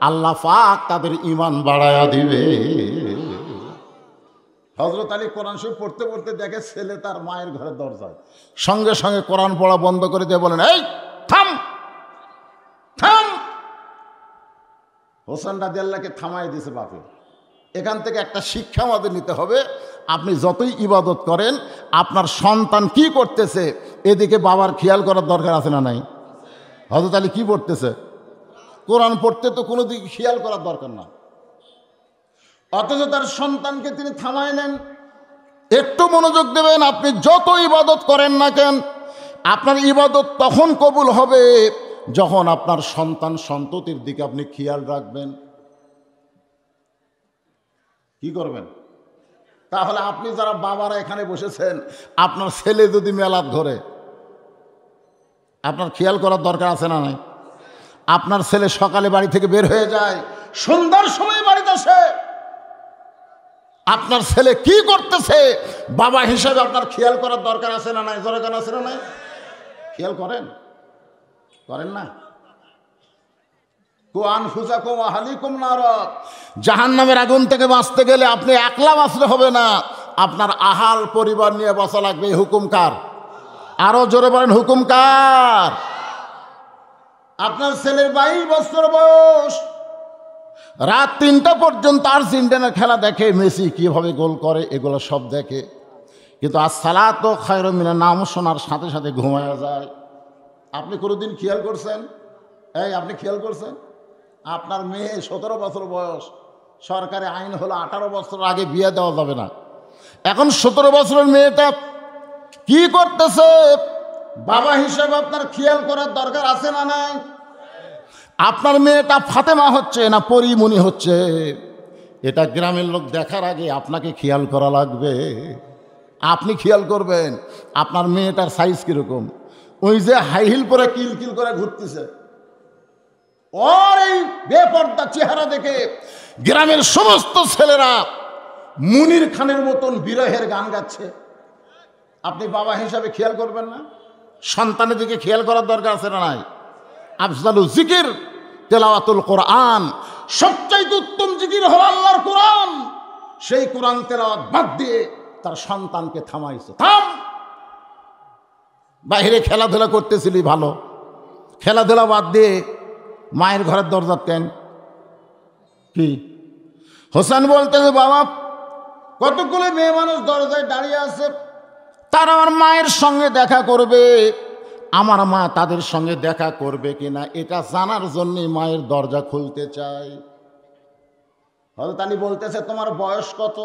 আল্লাহ পাক তাদের ঈমান বাড়ায়া দিবে। হযরত আলী কোরআন শরীফ পড়তে পড়তে দেখে ছেলে তার মায়ের ঘরের দরজায়, সঙ্গে সঙ্গে কোরআন পড়া বন্ধ করে দিয়ে বলেন, এই থাম থাম। হোসেন রাদিয়াল্লাহকে থামাই দিয়েছে বাপে। এখান থেকে একটা শিক্ষা আমাদের নিতে হবে। আপনি যতই ইবাদত করেন, আপনার সন্তান কি করতেছে এদিকে বাবার খেয়াল করার দরকার আছে না নাই? হযরত আলী কি পড়তেছে? কোরআন পড়তে তো কোনো দিকে খেয়াল করার দরকার না, অথচ তার সন্তানকে তিনি থামায় নেন। একটু মনোযোগ দেবেন। আপনি যত ইবাদত করেন না কেন, আপনার ইবাদত তখন কবুল হবে যখন আপনার সন্তান সন্ততির দিকে আপনি খেয়াল রাখবেন। কি করবেন? তাহলে আপনি যারা বাবারা এখানে বসেছেন, আপনার ছেলে যদি মেলাদ ধরে, আপনার খেয়াল করার দরকার আছে না নাই? আপনার ছেলে সকালে বাড়ি থেকে বের হয়ে যায়, সন্ধ্যার সময় বাড়িতে আসে, আপনার ছেলে কি করতেছে বাবা হিসেবে আপনার খেয়াল করার দরকার আছে না নাই? দরকার আছে না নাই? খেয়াল করেন? করেন না? জাহান্নামের আগুন থেকে বাঁচতে গেলে আপনি একলা বাঁচলে হবে না, আপনার আহাল পরিবার নিয়ে বাঁচা লাগবে। হুকুম কার? আরো জোরে বলেন, হুকুম কার? আপনার ছেলের 22 বছর বয়স, রাত 3টা পর্যন্ত আর্জেন্টিনার খেলা দেখে, মেসি কিভাবে গোল করে এগুলো সব দেখে, কিন্তু আসসালাতু খায়রুম মিনান নাম শোনার সাথে সাথে ঘুমায়া যায়। আপনি কোনোদিন খেয়াল করছেন? এই আপনি খেয়াল করছেন? আপনার মেয়ে 17 বছর বয়স, সরকারি আইন হলো 18 বছর আগে বিয়ে দেওয়া যাবে না। এখন 17 বছরের মেয়েটা কি করতেছে বাবা হিসেবে আপনার খেয়াল করার দরকার আছে না নাই? আপনার মেয়েটা ফাতেমা হচ্ছে না পরিমণি হচ্ছে, এটা গ্রামের লোক দেখার আগে আপনাকে খেয়াল করা লাগবে। আপনি খেয়াল করবেন আপনার মেয়েটার সাইজ কিরকম। ওই যে হাই হিল পরে কিলকিল করে ঘুরতেছে, ওর এই বেপর্দা চেহারা দেখে গ্রামের সমস্ত ছেলেরা মুনির খানের মতন বিরহের গান গাচ্ছে। আপনি বাবা হিসাবে খেয়াল করবেন না? সন্তানের দিকে খেয়াল করার দরকার আছে না নাই? আফজালু জিকির তেলাওয়াতুল কোরআন, সবচাইতে উত্তম জিকির হলো আল্লাহর কোরআন। সেই কোরআন তেলাওয়াত বাদ দিয়ে তার সন্তানকে থামাইছে, থাম, বাইরে খেলাধুলা করতেছিলি ভালো, খেলাধুলা বাদ দিয়ে মায়ের ঘরের দরজা কেন কি? হোসেন বলতেছে বাবা কতগুলো মেয়ে মানুষ দরজায় দাঁড়িয়ে আছে, তারা আমার মায়ের সঙ্গে দেখা করবে, আমার মা তাদের সঙ্গে দেখা করবে কিনা এটা জানার জন্যে মায়ের দরজা খুলতে চাই। হযরত আলী বলতেছে তোমার বয়স কত?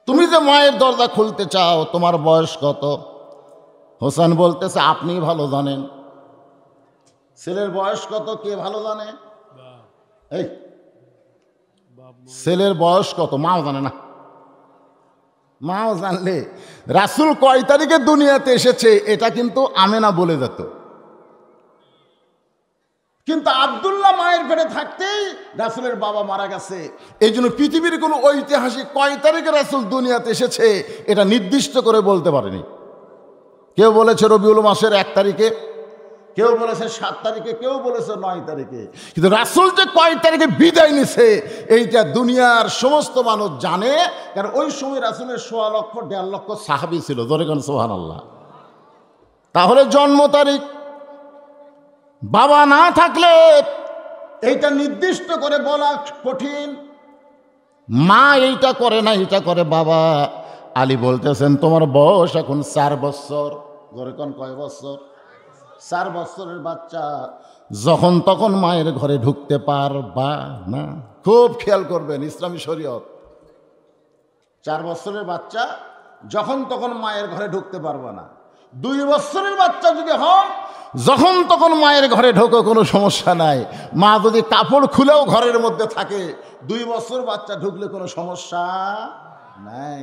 তুমি যে মায়ের দরজা খুলতে চাও তোমার বয়স কত? হোসেন বলতেছে আপনি ভালো জানেন। ছেলের বয়স কত কে ভালো জানে? এই ছেলের বয়স কত মাও জানে না। মাও জানলে রাসূল কয় তারিখে দুনিয়াতে এসেছে এটা কিন্তু আমেনা বলে যেত, কিন্তু আব্দুল্লাহ মায়ের পেটে থাকতেই রাসূলের বাবা মারা গেছে। এই জন্য পৃথিবীর কোনো ঐতিহাসিক কয় তারিখে রাসূল দুনিয়াতে এসেছে এটা নির্দিষ্ট করে বলতে পারেনি। কেউ বলেছে রবিউল মাসের 1 তারিখে, কেউ বলেছে 7 তারিখে, কেউ বলেছে 9 তারিখে, কিন্তু রাসূল যে কয় তারিখে বিদায় নিছে এইটা দুনিয়ার সমস্ত মানুষ জানে। কারণ ওই সময় রাসূলের 1.5 লক্ষ 1.5 লক্ষ সাহাবী ছিল, জোরে কোন সুবহানাল্লাহ। তাহলে জন্ম তারিখ বাবা না থাকলে এইটা নির্দিষ্ট করে বলা কঠিন। মা এইটা করে না, এইটা করে বাবা। আলী বলতেছেন তোমার বয়স এখন 4 বছর। জোরে কোন কয় বছর? 4 বছরের বাচ্চা যখন তখন মায়ের ঘরে ঢুকতে পারবা না। খুব খেয়াল করবেন ইসলামী শরীয়ত। 4 বছরের বাচ্চা যখন তখন মায়ের ঘরে ঢুকতে পারবা না। 2 বছরের বাচ্চা যদি হয় যখন তখন মায়ের ঘরে ঢোকো, কোনো সমস্যা নাই। মা যদি কাপড় খুলেও ঘরের মধ্যে থাকে 2 বছর বাচ্চা ঢুকলে কোনো সমস্যা নাই।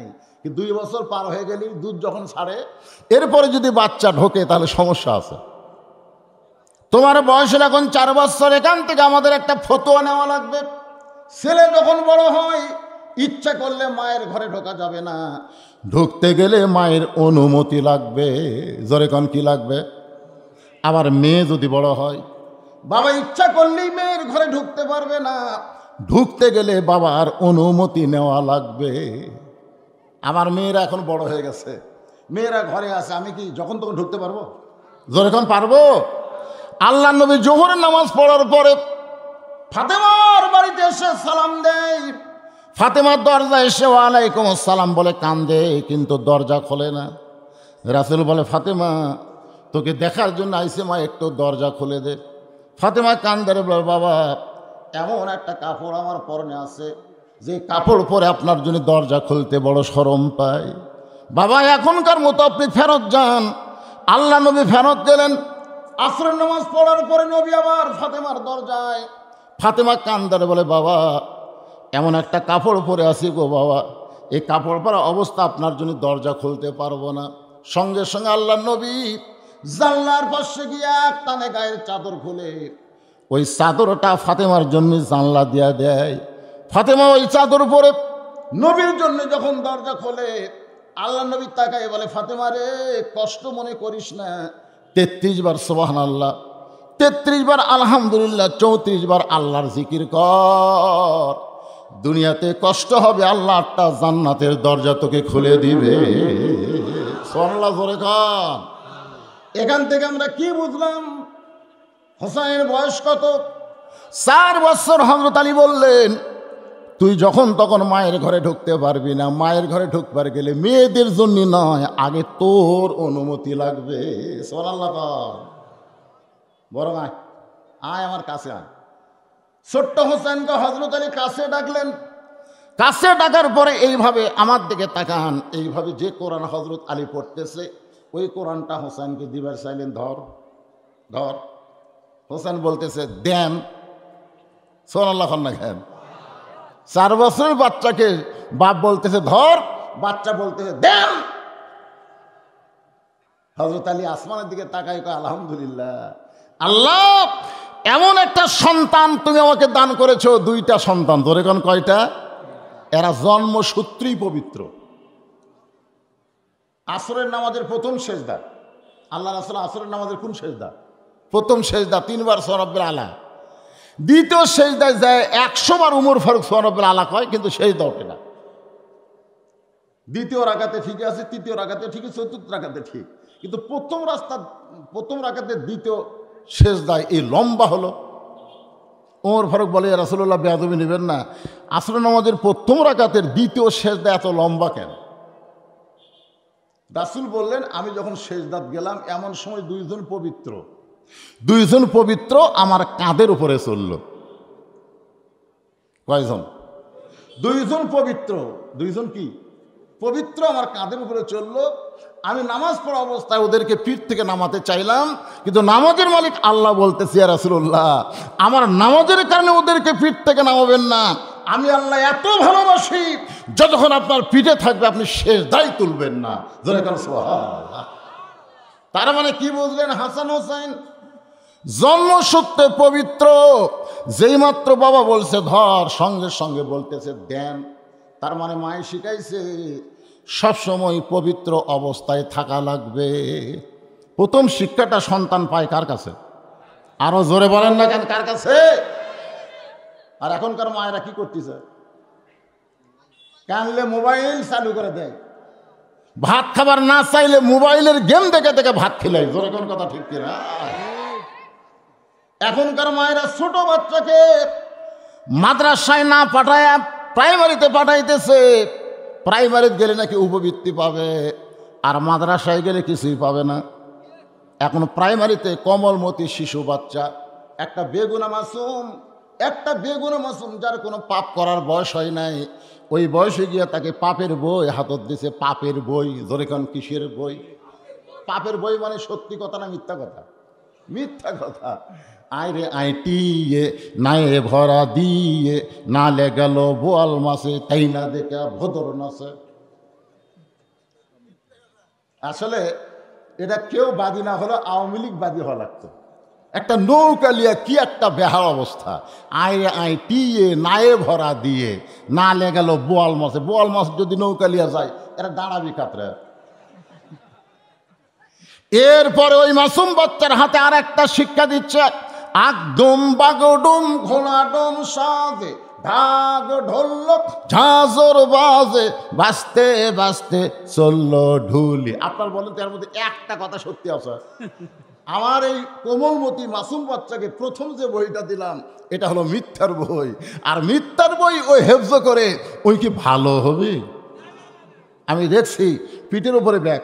2 বছর পার হয়ে গেলে দুধ যখন ছাড়ে এরপরে যদি বাচ্চা ঢোকে তাহলে সমস্যা আছে। তোমার বয়স এখন 4 বছর, এখান থেকে আমাদের একটা ফতোয়া নেওয়া লাগবে। ছেলে যখন বড় হয় ইচ্ছা করলে মায়ের ঘরে ঢোকা যাবে না, ঢুকতে গেলে মায়ের অনুমতি লাগবে। জোরে কোন কি লাগবে? আবার মেয়ে যদি বড় হয় বাবা ইচ্ছা করলেই মেয়ের ঘরে ঢুকতে পারবে না, ঢুকতে গেলে বাবার অনুমতি নেওয়া লাগবে। আমার মেয়েরা এখন বড় হয়ে গেছে, মেয়েরা ঘরে আছে, আমি কি যখন তখন ঢুকতে পারবো? জোরে কোন পারবো? আল্লাহ নবী জোহরের নামাজ পড়ার পরে ফাতেমার বাড়িতে এসে সালাম দেয়। ফাতেমার দরজা এসে ওয়ালাইকুম আসসালাম বলে কান্দে, কিন্তু দরজা খোলে না। রাসূল বলে ফাতেমা তোকে দেখার জন্য আইসে মা, একটু দরজা খুলে দে। ফাতেমা কান্দারে বলে বাবা এমন একটা কাপড় আমার পরনে আছে যে কাপড় পরে আপনার জন্য দরজা খুলতে বড় শরম পাই। বাবা এখনকার মতো আপনি ফেরত যান। আল্লাহ নবী ফেরত গেলেন। আসরের নামাজ পড়ার পরে নবী আবার ফাতেমার দরজায়। ফাতেমা কান্দারে বলে বাবা এমন একটা কাপড় পরে আসি গো বাবা, এই কাপড় পরা অবস্থা আপনার জন্য দরজা খুলতে পারবো না। সঙ্গে সঙ্গে আল্লাহ নবী জানলার পাশে গিয়ে এক টানে গায়ের চাদর খুলে ওই চাদরটা ফাতেমার জন্য জানলা দিয়া দেয়। ফাতেমা ওই চাদর পরে নবীর জন্য যখন দরজা খোলে আল্লাহ নবী তাকায় বলে ফাতেমা রে কষ্ট মনে করিস না, 33 বার সুবহানাল্লাহ, 33 বার আলহামদুলিল্লাহ, 34 বার আল্লাহর জিকির কর। দুনিয়াতে কষ্ট হবে, আল্লাহ একটা জান্নাতের দরজা তোকে খুলে দিবে। সুবহানাল্লাহ জোরে খান। এখান থেকে আমরা কি বুঝলাম? হোসেনের বয়স কত? 4 বছর। হযরত আলী বললেন তুই যখন তখন মায়ের ঘরে ঢুকতে পারবি না। মায়ের ঘরে ঢুকবার গেলে মেয়েদের জন্য নয়, আগে তোর অনুমতি লাগবে। সুবহানাল্লাহ। বড় আয়, আয় আমার কাছে আয়। ছোট্ট হোসেনকে হযরত আলী কাছে ডাকলেন। কাছে ডাকার পরে এইভাবে আমার দিকে তাকান, এইভাবে যে কোরআন হযরত আলী পড়তেছে ওই কোরআনটা হোসেনকে দিবার চাইলেন, ধর ধর। হোসেন বলতেছে দেন। সুবহানাল্লাহ না কেন? 4 বছরের বাচ্চাকে বাপ বলতেছে ধর, বাচ্চা বলতেছে দেন। হযরত আলী আসমানের দিকে তাকায় কয় আলহামদুলিল্লাহ, আল্লাহ এমন একটা সন্তান তুমি আমাকে দান করেছো। দুইটা সন্তান, ধরে কোন কয়টা? এরা জন্মসূত্রেই পবিত্র। আসরের নামাজের প্রথম সেজদা, আল্লাহ রাসূল আসরের নামাজের কোন সেজদা? প্রথম সেজদা 3 বার সুবহান রাব্বিল আলা। দ্বিতীয় সেজদায় যায় 100 বার উমর ফারুক সুবহান রাব্বিল আলা কয়, কিন্তু সেজদা ওঠে না। দ্বিতীয় রাকাতে ঠিক আছে, তৃতীয় রাকাতে ঠিক, চতুর্থ রাকাতে ঠিক, কিন্তু প্রথম রাকাতে দ্বিতীয় সেজদায় এই লম্বা হলো। ওমর ফারুক বলে, রাসূলুল্লাহ বেয়াদবি নেবেন না, আসরের নামাজের প্রথম রাকাতের দ্বিতীয় সেজদা এত লম্বা কেন? রাসূল বললেন, আমি যখন সেজদাত গেলাম এমন সময় দুইজন পবিত্র আমার কাঁধের উপরে চলল। কয়জন? দুইজন পবিত্র। দুইজন কি পবিত্র আমার কাঁধের উপরে চললো। আমি নামাজ পড়া অবস্থায় ওদেরকে পিঠ থেকে নামাতে চাইলাম, কিন্তু নামাজের মালিক আল্লাহ বলতেছি, ইয়া রাসূলুল্লাহ আমার নামাজের কারণে ওদেরকে পিঠ থেকে নামাবেন না। আমি আল্লাহ এত ভালোবাসি, যতক্ষণ আপনার পিঠে থাকবে আপনি সেজদাই তুলবেন না। সুবহানাল্লাহ। তার মানে কি বুঝলেন? হাসান হোসেন জন্মসূত্রে পবিত্র। যেই মাত্র বাবা বলছে ধর, সঙ্গে সঙ্গে বলতেছে দেন। তার মানে মায়ে শিখাইছে সবসময় পবিত্র অবস্থায় থাকা লাগবে। প্রথম শিক্ষাটা সন্তান পায় কার কাছে? আরো জোরে বলেন না কেন, কার কাছে? আর এখনকার মায়েরা কি করতেছে? কানলে মোবাইল চালু করে দেয়, ভাত খাবার না চাইলে মোবাইলের গেম দেখে দেখে ভাত খেলে। জোরে কোন কথা ঠিক কিনা? এখনকার মায়েরা ছোট বাচ্চাকে মাদ্রাসায় না পাঠায় প্রাইমারিতে পাঠাইতেছে। প্রাইমারিতে গেলে নাকি উপবৃত্তি পাবে, আর মাদ্রাসায় গেলে কিছুই পাবে না। এখন প্রাইমারিতে কমলমতি শিশু বাচ্চা, একটা বেগুনা মাসুম যার কোনো পাপ করার বয়স হয় নাই, ওই বয়সে গিয়ে তাকে পাপের বই হাতত দিছে। পাপের বই, ধরে কোন কিসের বই? পাপের বই মানে সত্যি কথা না মিথ্যা কথা? মিথ্যা কথা। আইরে আইটিয়ে নায়ে ভরা দিয়ে নালে গেল বোয়াল মাসে, তাই না দেখা ভদর নাচে। আসলে এটা কেউ বাদী না হলো, আওয়ামী লীগ বাদী হওয়া লাগতো। একটা নৌকা লিয়া কি একটা বেহাল অবস্থা। আইরে আইটিয়ে নায়ে ভরা দিয়ে নালে গেল বোয়াল মাসে। বোয়াল মাছ যদি নৌকা লিয়া যায়, এটা দাঁড়াবি কাতরে। এরপরে ওই মাসুম বাচ্চার হাতে আর একটা শিক্ষা দিচ্ছে, আকদম বাগডুম ঘোড়াডুম সাজে, ঢাক ঢোলক ঝাঁঝর বাজে, বাজতে বাজতে চললো ঢুলি। আপনার বলেন তো এর মধ্যে একটা কথা সত্যি আছে? আমার এই কোমলমতি মাসুম বাচ্চাকে প্রথম যে বইটা দিলাম এটা হলো মিথ্যার বই, আর মিথ্যার বই ওই হেফজ করে, ওই কি ভালো হবে? আমি দেখছি পিঠের উপরে ব্যাগ,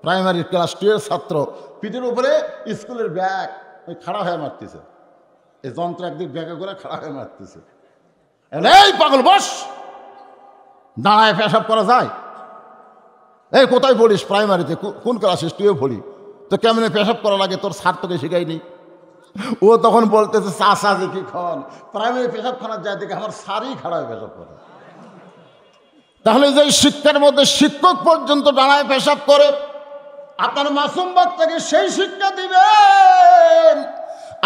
প্রাইমারি ক্লাস 2 এর ছাত্র পিঠের উপরে স্কুলের ব্যাগ, ওই খাড়া হয়ে মারতেছে। এই যন্ত্র একদিক ব্যাগে করে খাড়া হয়ে মারতেছে। এই পাগল বস, দাঁড়ায় পেশাব করা যায়? এই কোথায় পড়িস? প্রাইমারিতে। কোন ক্লাসে? 2 পড়ি। তো কেমনে পেশাব করা লাগে তোর স্যার তোকে শিখাইনি? ও তখন বলতেছে চাষা যে কি খন প্রাইমারি পেশাবখানার যায় দেখে আমার স্যারই খাড়া হয়ে পেশাব করে। তাহলে যে শিক্ষার মধ্যে শিক্ষক পর্যন্ত দাঁড়ায় পেশাব করে, আপনার মাসুম বাচ্চাকে সেই শিক্ষা দিবেন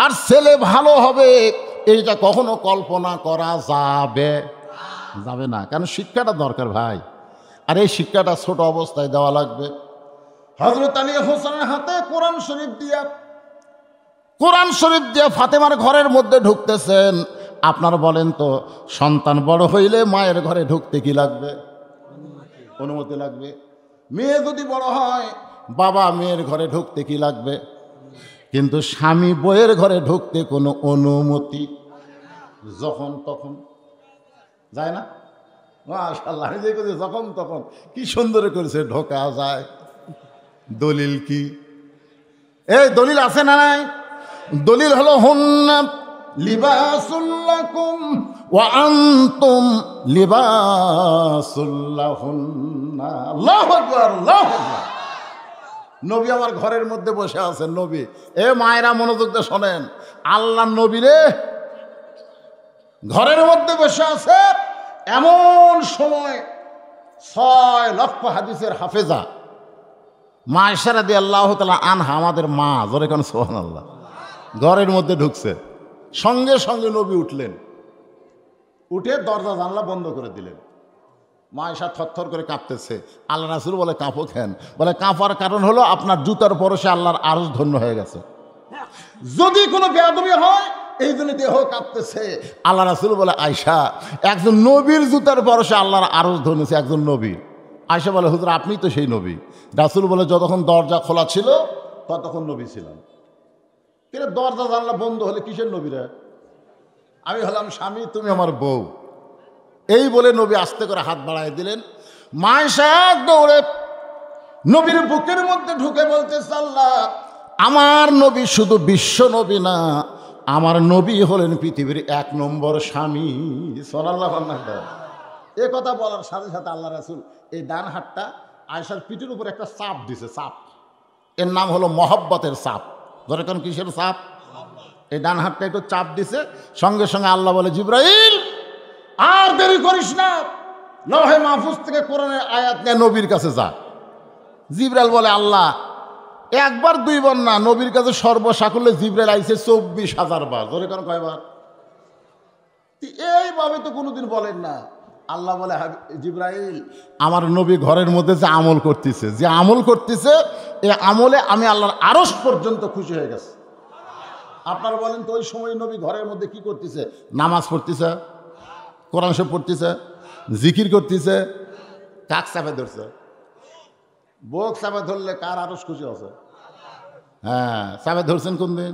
আর ছেলে ভালো হবে, এইটা কখনো কল্পনা করা যাবে না। কারণ শিক্ষাটা দরকার ভাই, আর এই শিক্ষাটা ছোট অবস্থায় দেওয়া লাগবে। হযরত আলী হোসেনের হাতে কোরআন শরীফ দিয়ে ফাতেমার ঘরের মধ্যে ঢুকতেছেন। আপনার বলেন তো, সন্তান বড় হইলে মায়ের ঘরে ঢুকতে কি লাগবে? অনুমতি লাগবে। মেয়ে যদি বড় হয়, বাবা মেয়ের ঘরে ঢুকতে কি লাগবে? কিন্তু স্বামী বইয়ের ঘরে ঢুকতে কোনো অনুমতি যখন তখন যায় না। মাশাআল্লাহ, যখন তখন কি সুন্দর করেছে, ঢোকা যায়। দলিল কি? এই দলিল আছে না নাই? দলিল হলো হুন্না লিবাসুল লাকুম ওয়া আনতুম লিবাসুল লাহুন্না। আল্লাহু আকবার, আল্লাহু আকবার। নবী আমার ঘরের মধ্যে বসে আছেন। নবী, এ মায়েরা মনোযোগ দিয়ে শোনেন, আল্লাহ নবী রে ঘরের মধ্যে বসে আছে। এমন সময় 6 লক্ষ হাদিসের হাফেজা মা আয়েশা রাদিয়াল্লাহু তাআলা আনহা, আমাদের মা, জোরে কোন সুবহানাল্লাহ, ঘরের মধ্যে ঢুকছে, সঙ্গে সঙ্গে নবী উঠলেন, উঠে দরজা জানলা বন্ধ করে দিলেন। মা আয়েশা থরথর করে কাঁপতেছে। আল্লাহ রাসূল বলে, কাঁপো কেন? বলে, কাঁপার কারণ হলো আপনার জুতার পরশে আল্লাহর আরশ ধন্য হয়ে গেছে। যদি কোনো বেয়াদবি হয় এই জন্য দেহ কাঁপতেছে। আল্লাহ রাসূল বলে, আয়েশা, একজন নবীর জুতার পরশে আল্লাহর আরশ ধরেছে, একজন নবী। আয়েশা বলে, হুজুর আপনি তো সেই নবী। রাসূল বলে, যতক্ষণ দরজা খোলা ছিল ততক্ষণ নবী ছিলাম। কিন্তু দরজা জানলা বন্ধ হলে কিসের নবীরা? আমি হলাম স্বামী, তুমি আমার বউ। এই বলে নবী আস্তে করে হাত বাড়ায় দিলেন। মা আয়েশা দৌড়ে নবীর বুকের মধ্যে ঢুকে বলতেছে, আল্লাহ, আমার নবী শুধু বিশ্ব নবী না, আমার নবী হলেন পৃথিবীর 1 নম্বর স্বামী। সাল্লাল্লাহু আলাইহি ওয়াসাল্লাম। এ কথা বলার সাথে সাথে আল্লাহ রাসূল এই ডান হাতটা আয়েশার পিঠের উপর একটা চাপ দিছে, চাপ। এর নাম হলো মহব্বতের চাপ। ধরে কোন কিসের চাপ? এই ডান হাতটা একটু চাপ দিছে। সঙ্গে সঙ্গে আল্লাহ বলে, জিবরাইল আর দেরি করিস না, লৌহে মাহফুজ থেকে কোরআনের আয়াত নিয়ে নবীর কাছে যা। জিবরাইল বলে, আল্লাহ, একবার 2 বার না, নবীর কাছে সর্বসাকুল্যে জিবরাইল আইছে 24,000 বার। ধরে কোন কয়বার? এইভাবে তো কোনোদিন বলেন না। আল্লাহ বলে, জিবরাইল, আমার নবী ঘরের মধ্যে যে আমল করতেছে, যে আমল করতেছে, এই আমলে আমি আল্লাহর আরশ পর্যন্ত খুশি হয়ে গেছে। আপনারা বলেন তো ওই সময় নবী ঘরের মধ্যে কি করতেছে? নামাজ পড়তেছে, কোরআন শরীফ পড়তেছে, জিকির করতেছে। কাক চাপে ধরছে? বোক চাপে ধরলে কার আরশ খুশি আছে? হ্যাঁ, চাপে ধরছেন কোন দিন?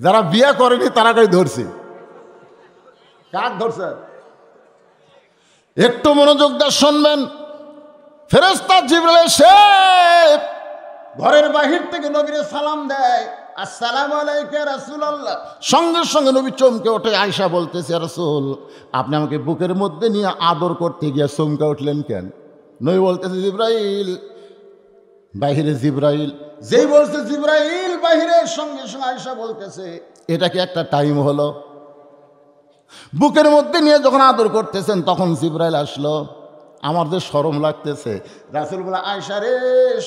যারা বিয়ে করেনি তারা কই ধরছে। কাক ধরছে? একটু মনোযোগ দিয়ে শুনবেন। ফেরেশতা জিবরাইল এসে ঘরের বাহির থেকে নবীরে সালাম দেয়, আসসালামু আলাইকা রাসূলুল্লাহ। সঙ্গে সঙ্গে নবী চমকে ওঠে। আয়েশা বলতেছে, রাসূল, আপনি আমাকে বুকের মধ্যে নিয়ে আদর করতে গিয়ে চমকে উঠলেন কেন? নবী বলতেছে, জিবরাইল। বাহিরে জিবরাইল, যেই বলছে জিবরাইল বাহিরের, সঙ্গে সঙ্গে আয়েশা বলতেছে, এটা কি একটা টাইম হলো? বুকের মধ্যে নিয়ে যখন আদর করতেছেন তখন জিবরাইল আসলো। আমার যে শরম লাগতেছে। রাসূল বলে, আয়েশা রে,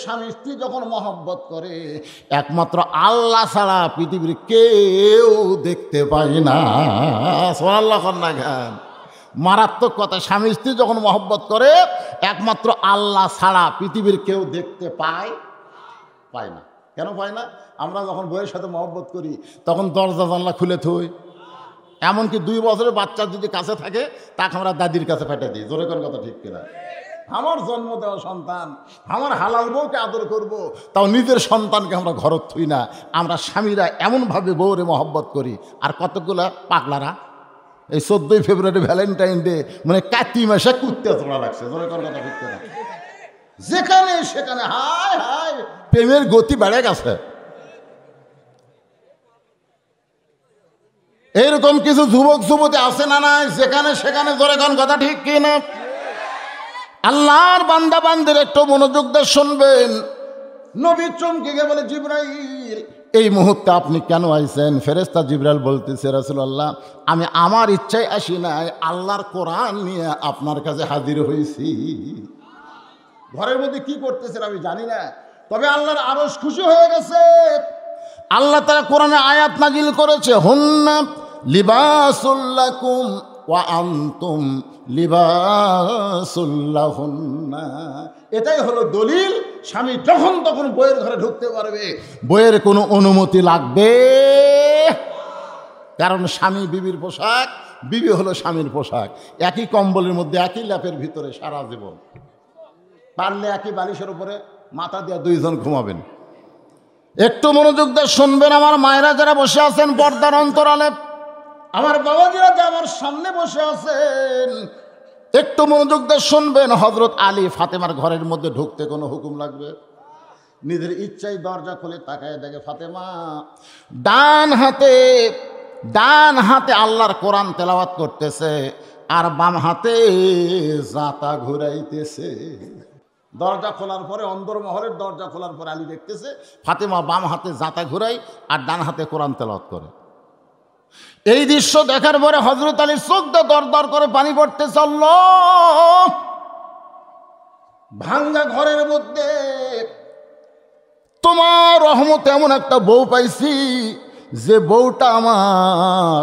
স্বামী স্ত্রী যখন মহব্বত করে একমাত্র আল্লাহ ছাড়া পৃথিবীর কেউ দেখতে পায় না। সুবহানাল্লাহ না গান? মারাত্মক কথা। স্বামী স্ত্রী যখন মহব্বত করে একমাত্র আল্লাহ ছাড়া পৃথিবীর কেউ দেখতে পায় না। কেন পায় না? আমরা যখন বউয়ের সাথে মহব্বত করি তখন দরজা জানলা খুলে থই। এমনকি 2 বছরের বাচ্চা যদি কাছে থাকে তাকে আমরা দাদির কাছে পাঠিয়ে দিই। জোরে কোন কথা ঠিক কিনা? আমার জন্ম দেওয়া সন্তান, আমার হালাল বউকে আদর করব, তাও নিজের সন্তানকে আমরা ঘরত থুই না। আমরা স্বামীরা এমনভাবে বউরে মহব্বত করি। আর কতগুলা পাগলারা এই 14ই ফেব্রুয়ারি ভ্যালেন্টাইন ডে মানে কাতি মাসে কুত্তে তোলা লাগছে। জোরে কোন কথা ঠিক কিনা? যেখানে সেখানে হায় হায় প্রেমের গতি বেড়ে গেছে। এইরকম কিছু যুবক যুবতী আছে না নাই? যেখানে সেখানে জোরে কোন কথা ঠিক কিনা? আল্লাহর বান্দা বান্দির একটু মনোযোগ দিয়ে শুনবেন। নবী চমকে গিয়ে বলে, জিবরাইল, এই মুহূর্তে আপনি কেন আইছেন? ফেরেশতা জিবরাইল বলতেছে, রাসূলুল্লাহ, আমি আমার ইচ্ছায় আসি নাই, আল্লাহর কোরআন নিয়ে আপনার কাছে হাজির হয়েছি। ঘরের মধ্যে কি করতেছেন আমি জানি না, তবে আল্লাহর আরশ খুশি হয়ে গেছে। আল্লাহ তাআলা কোরআনে আয়াত নাজিল করেছে, হুন্না লিবাসুল লাকুম ওয়া আনতুম লিবাসুল লাহুন্না। এটাই হলো দলিল, স্বামী যখন তখন বইয়ের ঘরে ঢুকতে পারবে, বইয়ের কোনো অনুমতি লাগবে। কারণ স্বামী বিবির পোশাক, বিবি হলো স্বামীর পোশাক। একই কম্বলের মধ্যে, একই ল্যাপের ভিতরে সারা জীবন। পারলে একই বালিশের উপরে মাথা দিয়ে 2 জন ঘুমাবেন। একটু মনোযোগ দিয়ে শুনবেন আমার মায়েরা যারা বসে আছেন পর্দার অন্তরালে, আমার বাবাজিরা যে আমার সামনে বসে আছেন, একটু মনোযোগ দিয়ে শুনবেন। হযরত আলী ফাতেমার ঘরের মধ্যে ঢুকতে কোনো হুকুম লাগবে? নিজের ইচ্ছায় দরজা খুলে তাকায় দেখে ফাতেমা ডান হাতে আল্লাহর কোরআন তেলাওয়াত করতেছে, আর বাম হাতে জাতা ঘুরাইতেছে। দরজা খোলার পরে, অন্দরমহলের দরজা খোলার পরে আলী দেখতেছে ফাতেমা বাম হাতে জাতা ঘুরাই আর ডান হাতে কোরআন তেলাওয়াত করে। এই দৃশ্য দেখার পরে হযরত আলী চোখটা দরদর করে পানি পড়তেছে। আল্লাহ, ভাঙ্গা ঘরের মধ্যে তোমার রহমতে এমন একটা বউ পাইছি যে বউটা আমার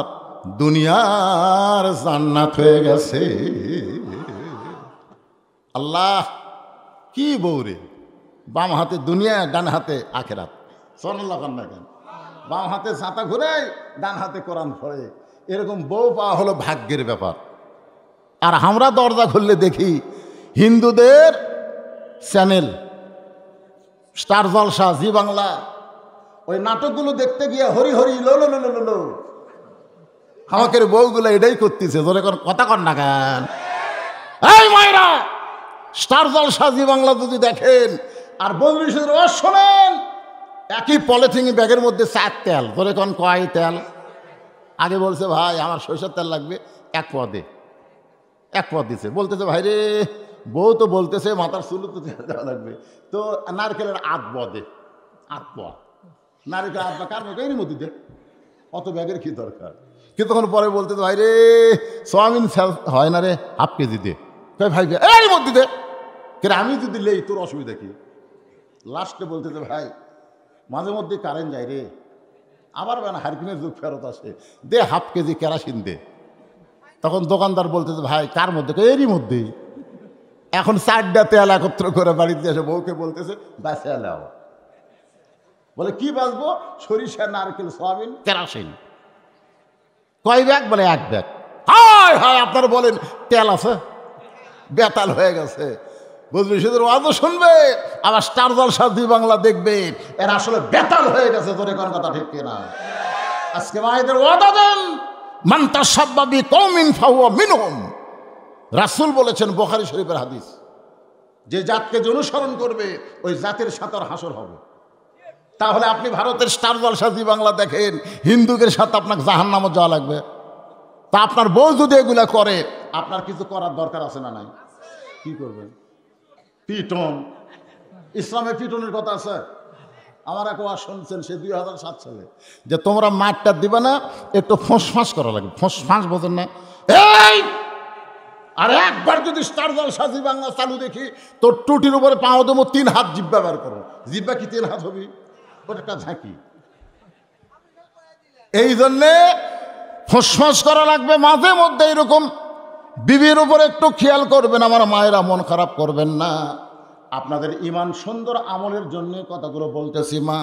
দুনিয়ার জান্নাত হয়ে গেছে। আল্লাহ, কি বউ রে! বাম হাতে দুনিয়া, ডান হাতে আখেরাত। সুবহানাল্লাহ কান্না কেন? বাম হাতে ছাতা ঘুরে, ডান হাতে কোরআন পড়ে, এরকম বউ পাওয়া হলো ভাগ্যের ব্যাপার। আর আমরা দরজা খুললে দেখি হিন্দুদের চ্যানেল, স্টার জলসা, জি বাংলা, ওই নাটকগুলো দেখতে গিয়ে হরি হরি লো লো লো লো লো, আমাকে বউগুলো এটাই করতেছে। ধরে কথা কর না কেন? এই মায়েরা, স্টার জলসা, জি বাংলা যদি দেখেন আর বন্ধুদের শোনেন, একই পলিথিন ব্যাগের মধ্যে 4 তেল। ধরে কোন কয় তেল? আগে বলছে ভাই আমার সরিষার তেল লাগবে, 1 পোয়া দে। 1 পোয়া দিছে, বলতেছে ভাই রে, বউ তো বলতেছে মাথার চুল তো তেল দেওয়া লাগবে, তো নারকেলের 8 পোয়া দে। 8 পোয়া নারকেল 8 পোয়া কার এর মধ্যে দে, অত ব্যাগের কি দরকার? কিছুক্ষণ পরে বলতেছে ভাই রে, সোয়াবিন হয় না রে, ½ কেজি দে। ভাই এর মধ্যে দে, কিন্তু আমি যদি লেই তোর অসুবিধা কি? লাস্টে বলতেছে ভাই মাঝে মধ্যে কারেন্ট যায় রে, আবার বেনা হারকিনের যুগ ফেরত আসে, দে ½ কেজি কেরাসিন দে। তখন দোকানদার বলতেছে ভাই কার মধ্যে? এরই মধ্যেই। এখন 4টা তেল একত্র করে বাড়িতে এসে বউকে বলতেছে বাঁচে এলাও। বলে কি বাঁচবো? সরিষা, নারকেল, সোয়াবিন, কেরাসিন। কয় ব্যাগ? বলে 1 ব্যাগ। হায় হায়, আপনারা বলেন তেল আছে? বেতাল হয়ে গেছে। বুঝলি, শুধু ওয়াজও শুনবে, আবার স্টার জলসা, জি বাংলা দেখবে, এরা আসলে বেতাল হয়ে গেছে। তোরে কোন কথা ঠিক কিনা? আজকে মায়েদের ওয়াদা দেন, মান তাসাব্বা বিকওমিন ফাহুয়া মিনহুম। রাসূল বলেছেন, বুখারী শরীফের হাদিস, যে জাতকে যে অনুসরণ করবে ওই জাতের সাথে হাসর হবে। তাহলে আপনি ভারতের স্টার জলসা, জি বাংলা দেখেন, হিন্দুদের সাথে আপনাকে জাহান্নামে যাওয়া লাগবে। তা আপনার বউ যদি এগুলা করে, আপনার কিছু করার দরকার আছে না নাই? কি করবেন? পিটন। ইসলামে পিটনের কথা আছে। আমার এক ওয়াজ শুনছেন, সে 2007 সালে, যে তোমরা মাঠটা দিবা না, একটু ফোঁস করা লাগবে। ফোঁস বোঝেন না? এই আর একবার যদি স্টার জলসা, জি বাংলা চালু দেখি, তোর টুটির উপরে পাও দেবো, 3 হাত জিব্বা বের করো। জিব্বা কি 3 হাত হবি? ওটা একটা ঝাঁকি। এই জন্যে ফোঁস করা লাগবে মাঝে মধ্যে। এরকম বিবির উপর একটু খেয়াল করবেন। আমার মায়েরা, মন খারাপ করবেন না। আপনাদের ইমান সুন্দর আমলের জন্য কথাগুলো বলতেছি। মা,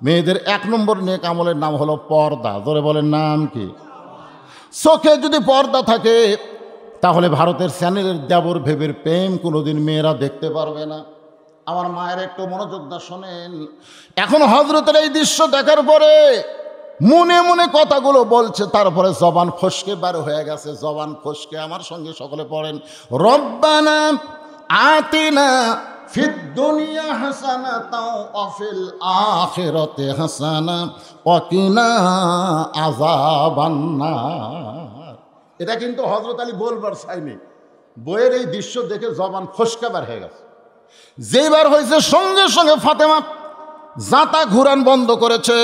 মেয়েদের 1 নম্বর নেক আমলের নাম হলো পর্দা। ধরে বলেন নাম কি? চোখে যদি পর্দা থাকে, তাহলে ভারতের চ্যানেলের দেবর ভেবের প্রেম কোনোদিন মেয়েরা দেখতে পারবে না। আমার মায়ের একটু মনোযোগ দা শোনেন। এখন হযরতের এই দৃশ্য দেখার পরে মনে মনে কথাগুলো বলছে, তারপরে জবান ফসকে বার হয়ে গেছে। জবান ফসকে আমার সঙ্গে সকলে পড়েন, রব্বানা আতিনা ফিদ দুনিয়া হাসানাতাও ওয়া ফিল আখিরাতি হাসানা ওয়া কিনা আযাবান্নার। এটা কিন্তু হযরত আলী বলবার চাইনি, বইয়ের এই দৃশ্য দেখে জবান ফসকে বার হয়ে গেছে। যেবার হয়েছে সঙ্গে সঙ্গে ফাতেমা জাতা ঘুরান বন্ধ করেছে,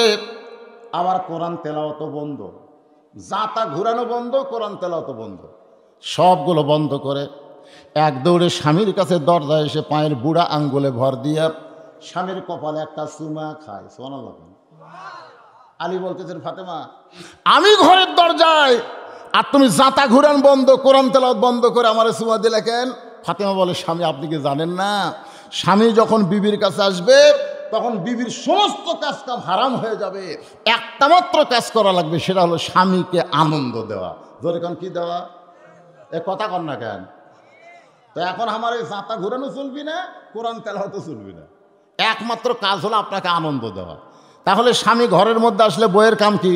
আবার কোরআন তেলাওয়াত বন্ধ। জাতা ঘুরানো বন্ধ, কোরআন তেলাওয়াত বন্ধ, সবগুলো বন্ধ করে এক দৌড়ে স্বামীর কাছে দরজায় এসে পায়ের বুড়া আঙ্গুলে ভর দিয়া স্বামীর কপালে একটা চুমা খায়। সুবহানাল্লাহ। আলী বলতেছেন, ফাতেমা আমি ঘরের দরজায়, আর তুমি জাতা ঘুরান বন্ধ, কোরআন তেলাওয়াত বন্ধ করে আমার চুমা দিলে কেন? ফাতেমা বলে, স্বামী আপনি কি জানেন না, স্বামী যখন বিবির কাছে আসবে তখন বিবির সমস্ত কাজ কাম হারাম হয়ে যাবে, একটা মাত্র কাজ করা লাগবে, সেটা হলো স্বামীকে আনন্দ দেওয়া। ধরে কোন কি দেওয়া? এ কথা কন না কেন? তো এখন আমার এই জাতা ঘুরানো চলবি না, কোরআন তেলাওয়াতও চলবি না, একমাত্র কাজ হলো আপনাকে আনন্দ দেওয়া। তাহলে স্বামী ঘরের মধ্যে আসলে বইয়ের কাম কি?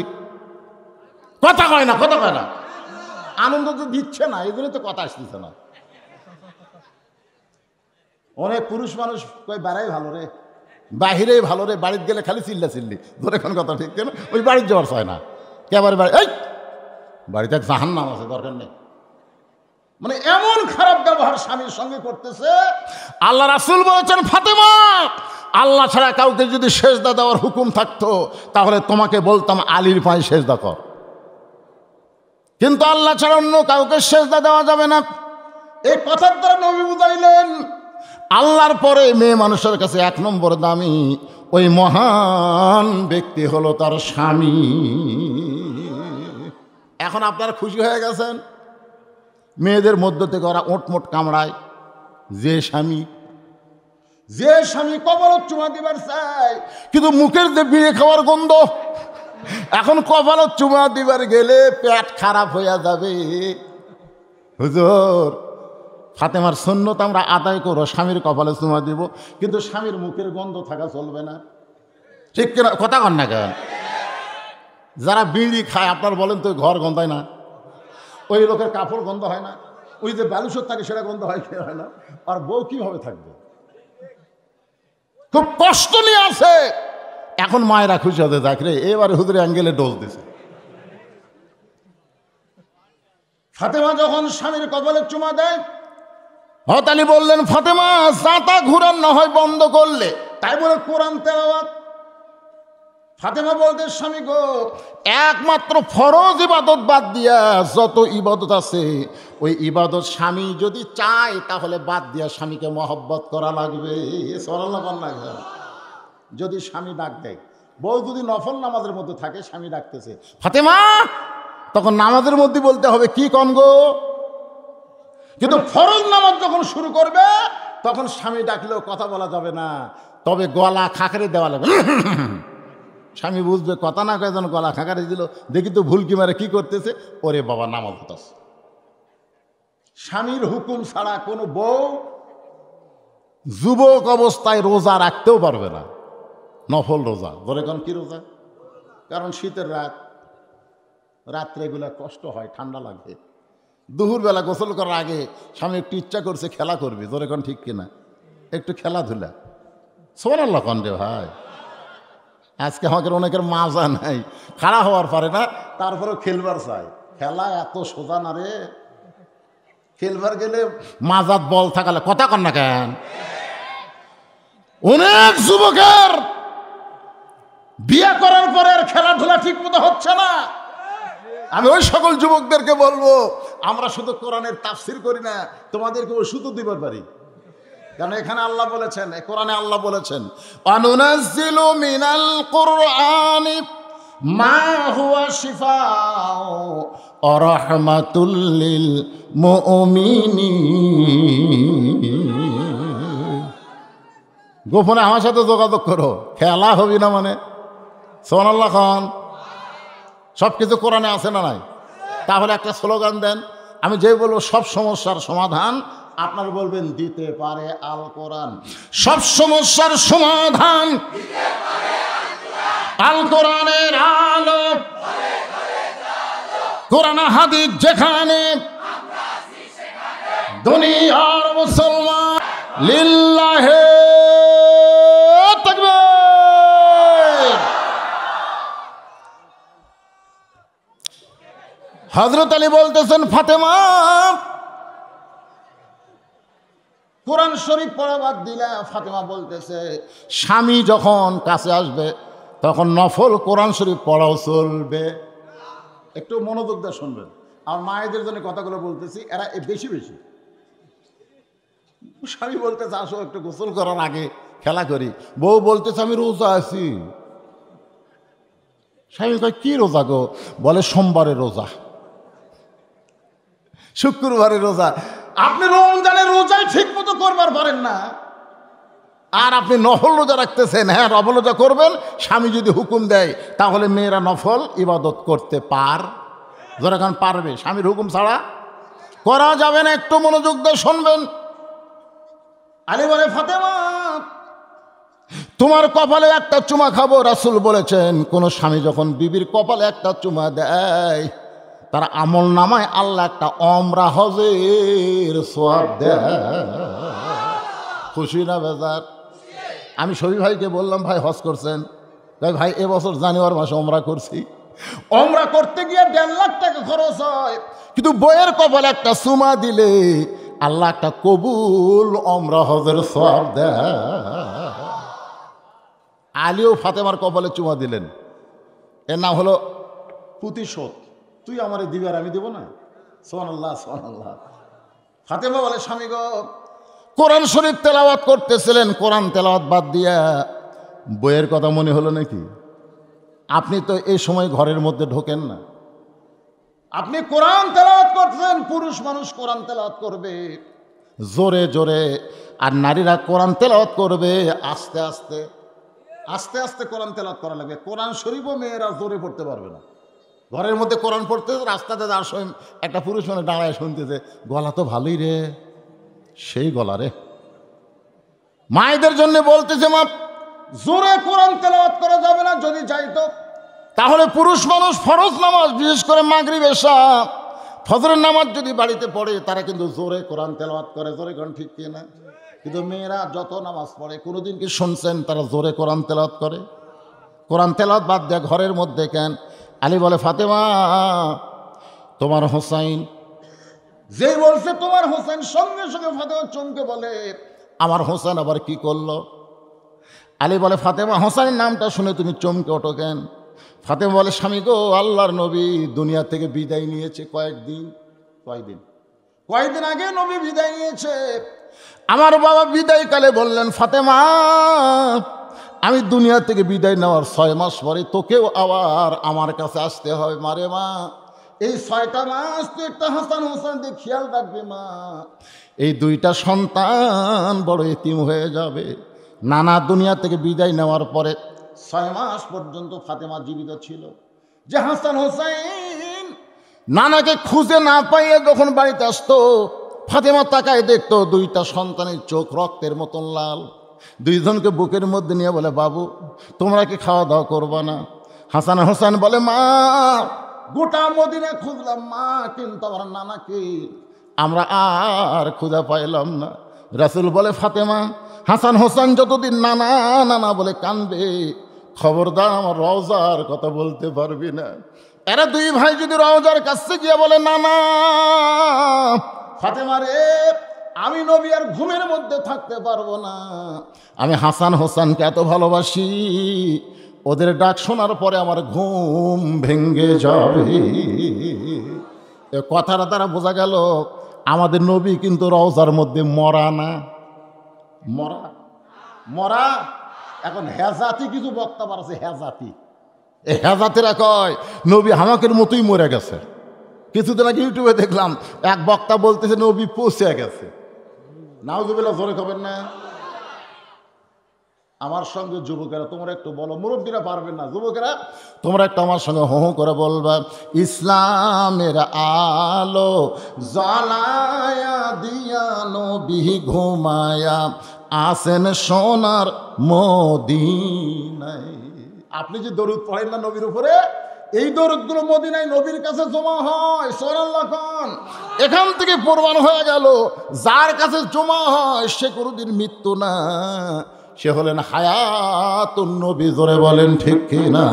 কথা কয় না, কথা কয় না, আনন্দ তো দিচ্ছে না, এই জন্য তো কথা আসতেছে না। অনেক পুরুষ মানুষ কই বেড়াই ভালো রে, বাহিরেই ভালো রে, বাড়িতে গেলে খালি চিল্লি। ধরে কোন কথা ঠিক কেন? ওই বাড়ির যাওয়ার চায় না, কেবারে বাড়ি, এই বাড়িতে জাহান্নাম আছে, দরকার নেই। মানে এমন খারাপ ব্যবহার স্বামীর সঙ্গে করতেছে। আল্লাহ রাসূল বলেছেন, ফাতেমা আল্লাহ ছাড়া কাউকে যদি সেজদা দেওয়ার হুকুম থাকতো, তাহলে তোমাকে বলতাম আলীর পায়ে সেজদা কর। কিন্তু আল্লাহ ছাড়া অন্য কাউকে সেজদা দেওয়া যাবে না। এই কথার দ্বারা নবী বুঝাইলেন আল্লাহর পরে মেয়ে মানুষের কাছে 1 নম্বর দামি ওই মহান ব্যক্তি হলো তার স্বামী। এখন আপনারা খুশি হয়ে গেছেন? মেয়েদের মধ্য থেকে ওরা ওঁটমোট কামড়ায়। যে স্বামী কপালত চুমা দিবার চায়, কিন্তু মুখের যে বিড়ে খাওয়ার গন্ধ, এখন কপালত চুমা দিবার গেলে পেট খারাপ হইয়া যাবে। হুজুর, ফাতেমার সুন্নত আমরা আদায় করো, স্বামীর কপালে চুমা দিব, কিন্তু স্বামীর মুখের গন্ধ থাকা চলবে না। ঠিক কিনা? কথা কন না কেন? যারা বিড়ি খায় আপনার বলেন তো ঘর গন্ধায় না? ওই লোকের কাপড় গন্ধ হয় না? ওই যে বালুসর থাকে সেটা গন্ধ হয় কি হয় না? আর বউ কিভাবে থাকবে? খুব কষ্ট নিয়ে আসে। এখন মায়েরা খুশি হতে যাক রে, এবারে হুজুরে অ্যাঙ্গেলে ডোজ দিছে। ফাতেমা যখন স্বামীর কপালে চুমা দেয়, হযরত আলী বললেন, ফাতেমা জাতা ঘুরান না হয় বন্ধ করলে। তাই বলে কোরআন তেলাওয়াত। ফাতেমা বলতে, স্বামী গো, একমাত্র ফরজ ইবাদত বাদ দিয়া যত ইবাদত আছে, ওই ইবাদত স্বামী যদি চায় তাহলে বাদ দিয়া স্বামীকে মহব্বত করা লাগবে। যদি স্বামী ডাক দেয়, বউ যদি নফল নামাজের মধ্যে থাকে, স্বামী ডাকতেছে ফাতেমা, তখন নামাজের মধ্যে বলতে হবে কি কম গো। কিন্তু ফরজ নামাজ যখন শুরু করবে, তখন স্বামী ডাকলেও কথা বলা যাবে না, তবে গলা খাঁকড়ে দেওয়া লাগবে। স্বামী বুঝবে কথা না কয় যেন গলা খাঁকারে দিল, দেখি তো ভুলকি মারে কি করতেছে, ওরে বাবা নামাজ হতাছে। স্বামীর হুকুম ছাড়া কোনো বউ যুবক অবস্থায় রোজা রাখতেও পারবে না, নফল রোজা। ধরে কোন কি রোজা? কারণ শীতের রাত্রে এগুলা কষ্ট হয়, ঠান্ডা লাগে। দুপুরবেলা গোসল করার আগে স্বামী একটু ইচ্ছা করছে খেলা করবি, ধরে কোন ঠিক কিনা? একটু খেলাধুলা। সুবহানাল্লাহ কন রে ভাই। আজকে আমাদের অনেকের মাজা নাই, খাড়া হওয়ার পারে না, তারপরেও খেলবার চাই। খেলা এত সোজা না রে, খেলবার গেলে মাজাত বল থাকালে কথা কন না কেন? অনেক যুবকের বিয়ে করার পরে আর খেলাধুলা ঠিক মতো হচ্ছে না। আমি ওই সকল যুবকদেরকে বলবো, আমরা শুধু কোরআনের তাফসির করি না, তোমাদেরকে ওষুধও দিবার পারি। কারণ এখানে আল্লাহ বলেছেন, কোরআনে আল্লাহ বলেছেন, আনুনাজ্জিলু মিনাল কুরআনি মা হুয়া শিফাউ ওয়া রাহমাতুল লিল মুমিনিন। গোপনে আমার সাথে যোগাযোগ করো, খেলা হবি না মানে। সুবহানাল্লাহ খান। সব কিছু কোরআনে আছে না নাই? তাহলে একটা স্লোগান দেন, আমি যে বলবো সব সমস্যার সমাধান, আপনার বলবেন দিতে পারে আল কোরআন। সব সমস্যার সমাধান আল কোরআনের আলো। কোরআন হাদিস যেখানে, দুনিয়ার মুসলমান লিল্লাহে তাকবীর। হযরত আলী বলতেছেন, ফাতেমা কোরআন শরীফ পড়া বাদ দিলা। ফাতেমা বলতেছে, স্বামী যখন কাছে আসবে তখন নফল কোরআন শরীফ পড়াও চলবে। একটু মনোযোগ দিয়ে শুনবেন। আর মায়েদের জন্য কথাগুলো বলতেছি, এরা বেশি বেশি। স্বামী বলতেছে, আসো একটু গোসল করার আগে খেলা করি। বউ বলতেছে, আমি রোজা আছি। স্বামী কয়, কি রোজা গো? বলে, সোমবারের রোজা, শুক্রবারের রোজা। আপনি রমজানের রোজাই ঠিক মতো করবার পারেন না, আর আপনি নফল রোজা রাখতেছেন। হ্যাঁ, নফল রোজা করবেন, স্বামী যদি হুকুম দেয় তাহলে মেয়েরা নফল ইবাদত করতে যখন পারবে। স্বামীর হুকুম ছাড়া করা যাবে না। একটু মনোযোগ দিয়ে শুনবেন। আলী বলে, ফাতেমা তোমার কপালে একটা চুমা খাবো। রাসূল বলেছেন, কোন স্বামী যখন বিবির কপালে একটা চুমা দেয়, তার আমল নামায় আল্লাহ একটা ওমরা হজের সওয়াব দেয়। খুশি না বেজার? আমি শফি ভাইকে বললাম, ভাই হজ করছেন? ভাই এবছর জানুয়ারি মাসে ওমরা করছি। ওমরা করতে গিয়ে 1.5 লাখ টাকা খরচ হয়, কিন্তু বইয়ের কপালে একটা চুমা দিলে আল্লাহ একটা কবুল ওমরা হজের সওয়াব দেয়। আলীও ফাতেমার কপালে চুমা দিলেন। এর নাম হলো প্রতিশোধ। তুই আমারে দিবি আর আমি দেবো না? সুবহানাল্লাহ, সুবহানাল্লাহ। ফাতেমা বলে, স্বামী গো, কোরআন শরীফ তেলাওয়াত করতেছিলেন, কোরআন তেলাওয়াত বাদ দিয়া বইয়ের কথা মনে হলো নাকি? আপনি তো এই সময় ঘরের মধ্যে ঢোকেন না, আপনি কোরআন তেলাওয়াত করছেন। পুরুষ মানুষ কোরআন তেলাওয়াত করবে জোরে জোরে, আর নারীরা কোরআন তেলাওয়াত করবে আস্তে আস্তে। আস্তে আস্তে কোরআন তেলাওয়াত করা লাগবে। কোরআন শরীফও মেয়েরা জোরে পড়তে পারবে না। ঘরের মধ্যে কোরআন পড়তেছে, রাস্তাতে যাওয়ার সময় একটা পুরুষ মানে দাঁড়ায় শুনতেছে, গলা তো ভালোই রে, সেই গলা রে। মায়েদের জন্য বলতেছে, মা জোরে কোরআন তেলাওয়াত করা যাবে না, যদি যাইতো তাহলে পুরুষ মানুষ ফরজ নামাজ, বিশেষ করে মাগরিব এশা ফজরের নামাজ যদি বাড়িতে পড়ে, তারা কিন্তু জোরে কোরআন তেলাওয়াত করে। জোরে কোরআন, ঠিক কি না? কিন্তু মেয়েরা যত নামাজ পড়ে, কোনোদিন কি শুনছেন তারা জোরে কোরআন তেলাওয়াত করে? কোরআন তেলাওয়াত বাদ দেয়া ঘরের মধ্যে কেন? আলী বলে, ফাতেমা তোমার হোসাইন, যেই বলছে তোমার হোসেন, সঙ্গে সঙ্গে ফাতেমা চমকে বলে, আমার হোসেন আবার কি করলো? আলী বলে, ফাতেমা হোসেনের নামটা শুনে তুমি চমকে ওঠো কেন? ফাতেমা বলে, স্বামী গো, আল্লাহর নবী দুনিয়া থেকে বিদায় নিয়েছে কয়েকদিন আগে নবী বিদায় নিয়েছে। আমার বাবা বিদায়কালে বললেন, ফাতেমা আমি দুনিয়া থেকে বিদায় নেওয়ার 6 মাস পরে তোকেও আবার আমার কাছে আসতে হবে। মারে মা, এই 6টা মাস তুই একটা হাসান হোসেন দিয়ে খেয়াল রাখবে মা, এই 2টা সন্তান বড় এতিম হয়ে যাবে। নানা দুনিয়া থেকে বিদায় নেওয়ার পরে 6 মাস পর্যন্ত ফাতেমা জীবিত ছিল। যে হাসান হোসেন নানাকে খুঁজে না পাইয়ে যখন বাড়িতে আসতো, ফাতেমা তাকায় দেখতো 2টা সন্তানের চোখ রক্তের মতন লাল। 2জনকে বুকের মধ্যে নিয়ে বলে, বাবু তোমরা কি খাওয়া দাওয়া করবা না? হাসান হোসেন বলে, মা গোটা মদিনা খুঁজলাম মা, কিন্তু আমার নানাকে আমরা আর খুঁজে পাইলাম না। রাসূল বলে, ফাতেমা হাসান হোসেন যতদিন নানা নানা বলে কানবে, খবরদার আমার রওজার কথা বলতে পারবি না। এরা 2 ভাই যদি রওজার কাছে গিয়ে বলে, নানা ফাতেমা রে, আমি নবী আর ঘুমের মধ্যে থাকতে পারবো না, আমি হাসান হোসেনকে এত ভালোবাসি, ওদের ডাক শোনার পরে আমার ঘুম ভেঙে যাবে। এ কথাটা দ্বারা বোঝা গেল আমাদের নবী কিন্তু রওজার মধ্যে মরা না, মরা। এখন হেজাতি কিছু বক্তব্য আছে, হেজাতি, এই হেজাতিরা কয় নবী হামাকের মতোই মরে গেছে। কিছুদিন আগে ইউটিউবে দেখলাম এক বক্তা বলতেছে নবী পৌঁছে গেছে। নাউজুবিল্লাহ, জোরে খবর না? আমার সঙ্গে যুবকেরা তোমরা একটু বলো, মুরব্বীরা পারবেন না, যুবকেরা তোমরা একটু আমার সঙ্গে হো হো করে বলবা, ইসলামের আলো জ্বালায়া দিয়া নবী ঘুমায়া আসেন সোনার মদিনায়। আপনি যে দরুদ পড়েন না নবীর উপরে, এই দরুদগুলো মদিনায় নবীর কাছে জমা হয়। সুবহানাল্লাহ খান, এখান থেকে প্রমাণ হয়ে গেল যার কাছে জমা হয় সে কোনোদিন মৃত্যু না, সে হলেন হায়াতুন নবী। জোরে বলেন ঠিক কি না?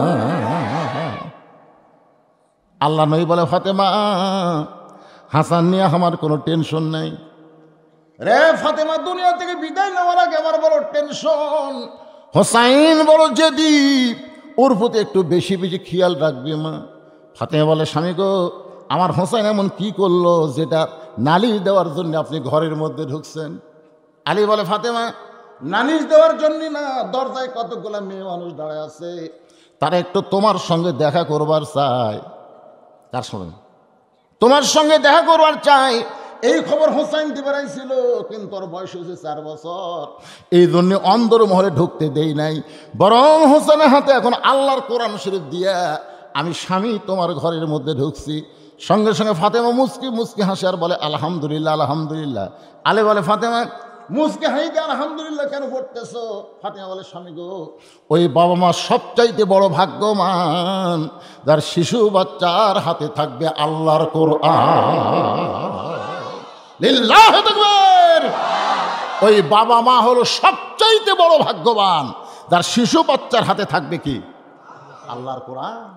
আল্লাহ নবী বলে, ফাতেমা হাসান নিয়ে আমার কোনো টেনশন নাই রে। ফাতেমা দুনিয়া থেকে বিদায় নেওয়ার আগে আমার বড় টেনশন, হোসাইন বড় জেদি, ওর প্রতি একটু বেশি বেশি খেয়াল রাখবে মা। ফাতেমা বলে, স্বামী গো, আমার হোসাইন এমন কি করলো যেটা নালিশ দেওয়ার জন্য আপনি ঘরের মধ্যে ঢুকছেন? আলী বলে, ফাতেমা নালিশ দেওয়ার জন্য না, দরজায় কতগুলো মেয়ে মানুষ দাঁড়ায় আছে, তারা একটু তোমার সঙ্গে দেখা করবার চায়। তার শোনেন, তোমার সঙ্গে দেখা করবার চাই। এই খবর হোসাইন দিবারাই ছিল, কিন্তু ওর বয়স হয়েছে 4 বছর, এই জন্য অন্দর মহলে ঢুকতে দেই নাই। বরং হোসেনের হাতে এখন আল্লাহর কোরআন শরীফ দিয়া আমি স্বামী তোমার ঘরের মধ্যে ঢুকছি। সঙ্গে সঙ্গে ফাতেমা মুস্কি মুস্কি হাসে আর বলে, আলহামদুলিল্লাহ আলহামদুলিল্লাহ। আলে বলে, ফাতেমা মুস্কি হাইতে আলহামদুলিল্লাহ কেন করতেছ? ফাতেমা বলে, স্বামী গো, ওই বাবা মা সবচাইতে বড় ভাগ্যবান যার শিশু বাচ্চার হাতে থাকবে আল্লাহর কোরআন। লিল্লাহি তাকবীর। ওই বাবা মা হলো সবচাইতে বড় ভাগ্যবান যার শিশু বাচ্চার হাতে থাকবে কি? আল্লাহর কোরআন।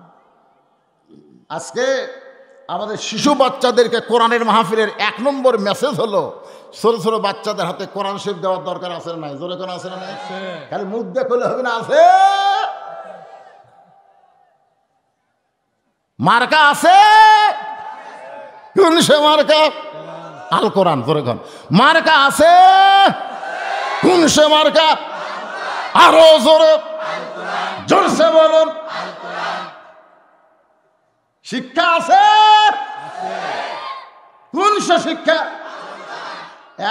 আজকে আমাদের শিশু বাচ্চাদেরকে কোরআনের মাহফিলের 1 নম্বর মেসেজ হলো, ছোট ছোট বাচ্চাদের হাতে কোরআন শরীফ দেওয়ার দরকার আছে না নাই? জোরে কোন আছে না নাই? খালি মুখ দেখলে হবে না, আছে মার্কা আছে। কোন সে মার্কা? আল কোরআন। জোরে কোন মার্কা আছে? কোন সে মার্কা? আরো জোরে জোরসে বলুন। শিক্ষা আছে? কোন সে শিক্ষা?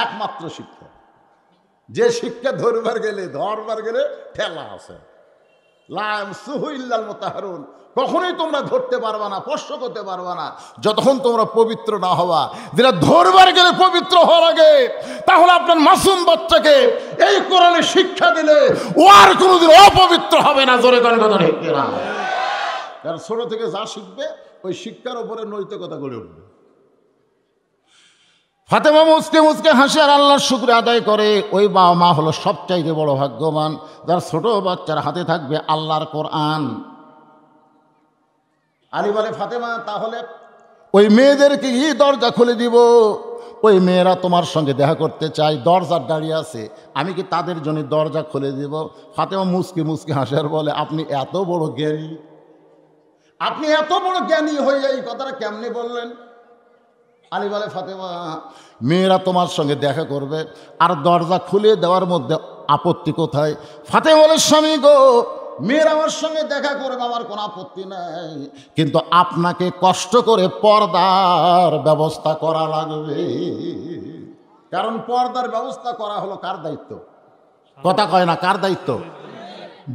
একমাত্র শিক্ষা, যে শিক্ষা ধরবার গেলে ঠেলা আছে। কখনোই তোমরা ধরতে পারবা না, স্পর্শ করতে পারবা না যতক্ষণ তোমরা পবিত্র না হওয়া। যেটা ধরবার গেলে পবিত্র হওয়া লাগে, তাহলে আপনার মাসুম বাচ্চাকে এই কোরআনে শিক্ষা দিলে ও আর কোনোদিন অপবিত্র হবে না। জোরে করে কথা ঠিক না? কারণ ছোট থেকে যা শিখবে ওই শিক্ষার উপরে নৈতিকতা গড়ে উঠবে। ফাতেমা মুচকে মুচকে হাসে আর আল্লাহর শুকর আদায় করে। ওই বাবা মা হলো সবচাইতে বড় ভাগ্যবান, যার ছোট বাচ্চার হাতে থাকবে আল্লাহর কোরআন। আলী বলে, ফাতেমা তাহলে ওই মেয়েদেরকে কি দরজা খুলে দিব? ওই মেয়েরা তোমার সঙ্গে দেখা করতে চাই, দরজার দাঁড়িয়ে আছে, আমি কি তাদের জন্য দরজা খুলে দিব? ফাতেমা মুচকে মুচকে হাসে আর বলে, আপনি এত বড় জ্ঞানী, আপনি এত বড় জ্ঞানী হয়ে এই কথাটা কেমনে বললেন? আলী বলে, ফাতেমা মেয়েরা তোমার সঙ্গে দেখা করবে আর দরজা খুলে দেওয়ার মধ্যে আপত্তি কোথায়? ফাতেমা বলে, স্বামী গো, মেয়েরা আমার সঙ্গে দেখা করবে, আমার কোনো আপত্তি নাই, কিন্তু আপনাকে কষ্ট করে পর্দার ব্যবস্থা করা লাগবে। কারণ পর্দার ব্যবস্থা করা হলো কার দায়িত্ব? কথা কয় না, কার দায়িত্ব?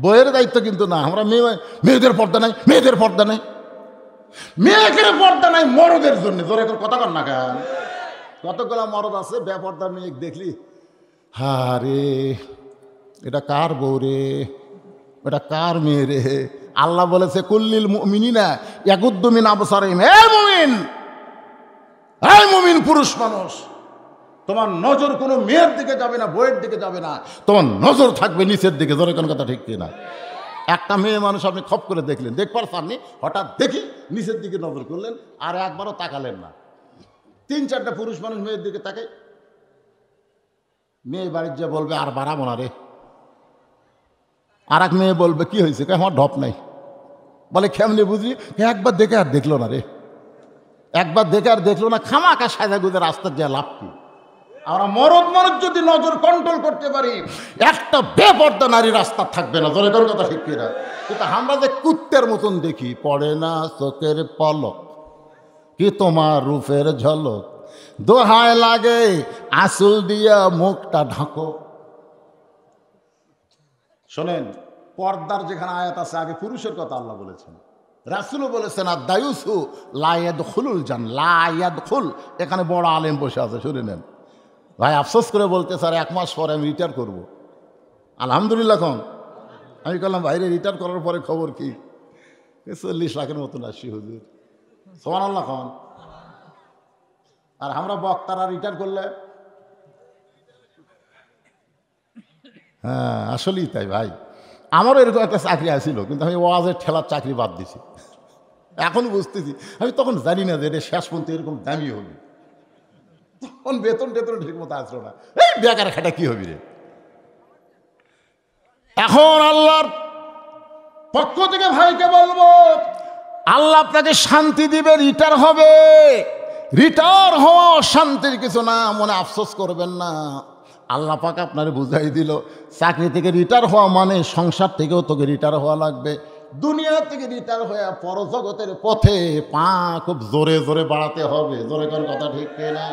বইয়ের দায়িত্ব কিন্তু না। আমরা মেয়েদের পর্দা নাই, মেয়েদের পর্দা নাই, মেয়েদের পর্দা নাই মরদের জন্য। জোরে কথা কর না কেন? কতগুলা মরদ আছে বেপর্দা মেয়ে দেখলি, হারে এটা কার বউ রে, এটা কার মেয়ে রে? আল্লাহ বলেছে, কুল্লিল মুমিনিনা ইয়াগুদ্দু মিন আবসারিহিম। এই মুমিন, এই মুমিন পুরুষ মানুষ, তোমার নজর কোনো মেয়ের দিকে যাবে না, বইয়ের দিকে যাবে না, তোমার নজর থাকবে নিচের দিকে। জোরে কোন কথা ঠিক কিনা? একটা মেয়ে মানুষ আপনি খপ করে দেখলেন, দেখবার সামনে হঠাৎ দেখি নিচের দিকে নজর করলেন আর একবারও তাকালেন না। 3-4টা পুরুষ মানুষ মেয়ের দিকে তাকাই, মেয়ে বাড়ির যা বলবে আর বাড়াবো না রে। আর এক মেয়ে বলবে, কি হয়েছে? আমার ঢপ নাই। বলে, কেমনি বুঝলি? একবার দেখে আর দেখলো না রে, একবার দেখে আর দেখলো না, খামাকা সাজা গুজে রাস্তার যা লাভ কি? আমরা মরদ মরদ যদি নজর কন্ট্রোল করতে পারি, একটা বেপর্দা নারী রাস্তা থাকবে না। জোরে তোর কথা ঠিক কিনা? কিন্তু আমরা যে কুত্তের মতন দেখি, পড়ে না চোখের পলক কি তোমার রূপের ঝলক, দোহায় লাগে আঁচল দিয়া মুখটা ঢাকো। শোনেন, পর্দার যেখানে আয়াত আছে, আগে পুরুষের কথা আল্লাহ বলেছেন, রাসূলও বলেছেন, আর দায়ুসু লায়াদখুলুল জান লায়াদখুল। এখানে বড় আলেম বসে আছে, শুনে নেন ভাই। আফসোস করে বলতে স্যার, 1 মাস পরে আমি রিটায়ার করব। আলহামদুলিল্লাহ। কন আমি বললাম, বাইরে রিটায়ার করার পরে খবর কি? 40 লাখের মতন আসছি হুজুর। সুবহানাল্লাহ কন। আর আমরা বক্তারা রিটায়ার করলে, হ্যাঁ আসলেই তাই ভাই। আমারও এরকম একটা চাকরি আসছিল, কিন্তু আমি ওয়াজের ঠেলার চাকরি বাদ দিছি। এখন বুঝতেছি, আমি তখন জানি না যে এটা শেষ পর্যন্ত এরকম দামি হবে। তখন বেতন ঠিক মতো আসলো না, এই বেকার খাটা কি হবি রে। এখন আল্লাহর পক্ষ থেকে ভাইকে বলবো, আল্লাহ আপনাকে শান্তি দিবে, রিটায়ার হবে। রিটায়ার হওয়া শান্তির কিছু না, মনে আফসোস করবেন না। আল্লাহ পাক আপনারে বুঝাই দিল, চাকরি থেকে রিটায়ার হওয়া মানে সংসার থেকেও তোকে রিটায়ার হওয়া লাগবে। দুনিয়া থেকে রিটায়ার হয়ে পরজগতের পথে পা খুব জোরে জোরে বাড়াতে হবে। জোরে কোন কথা ঠিক না?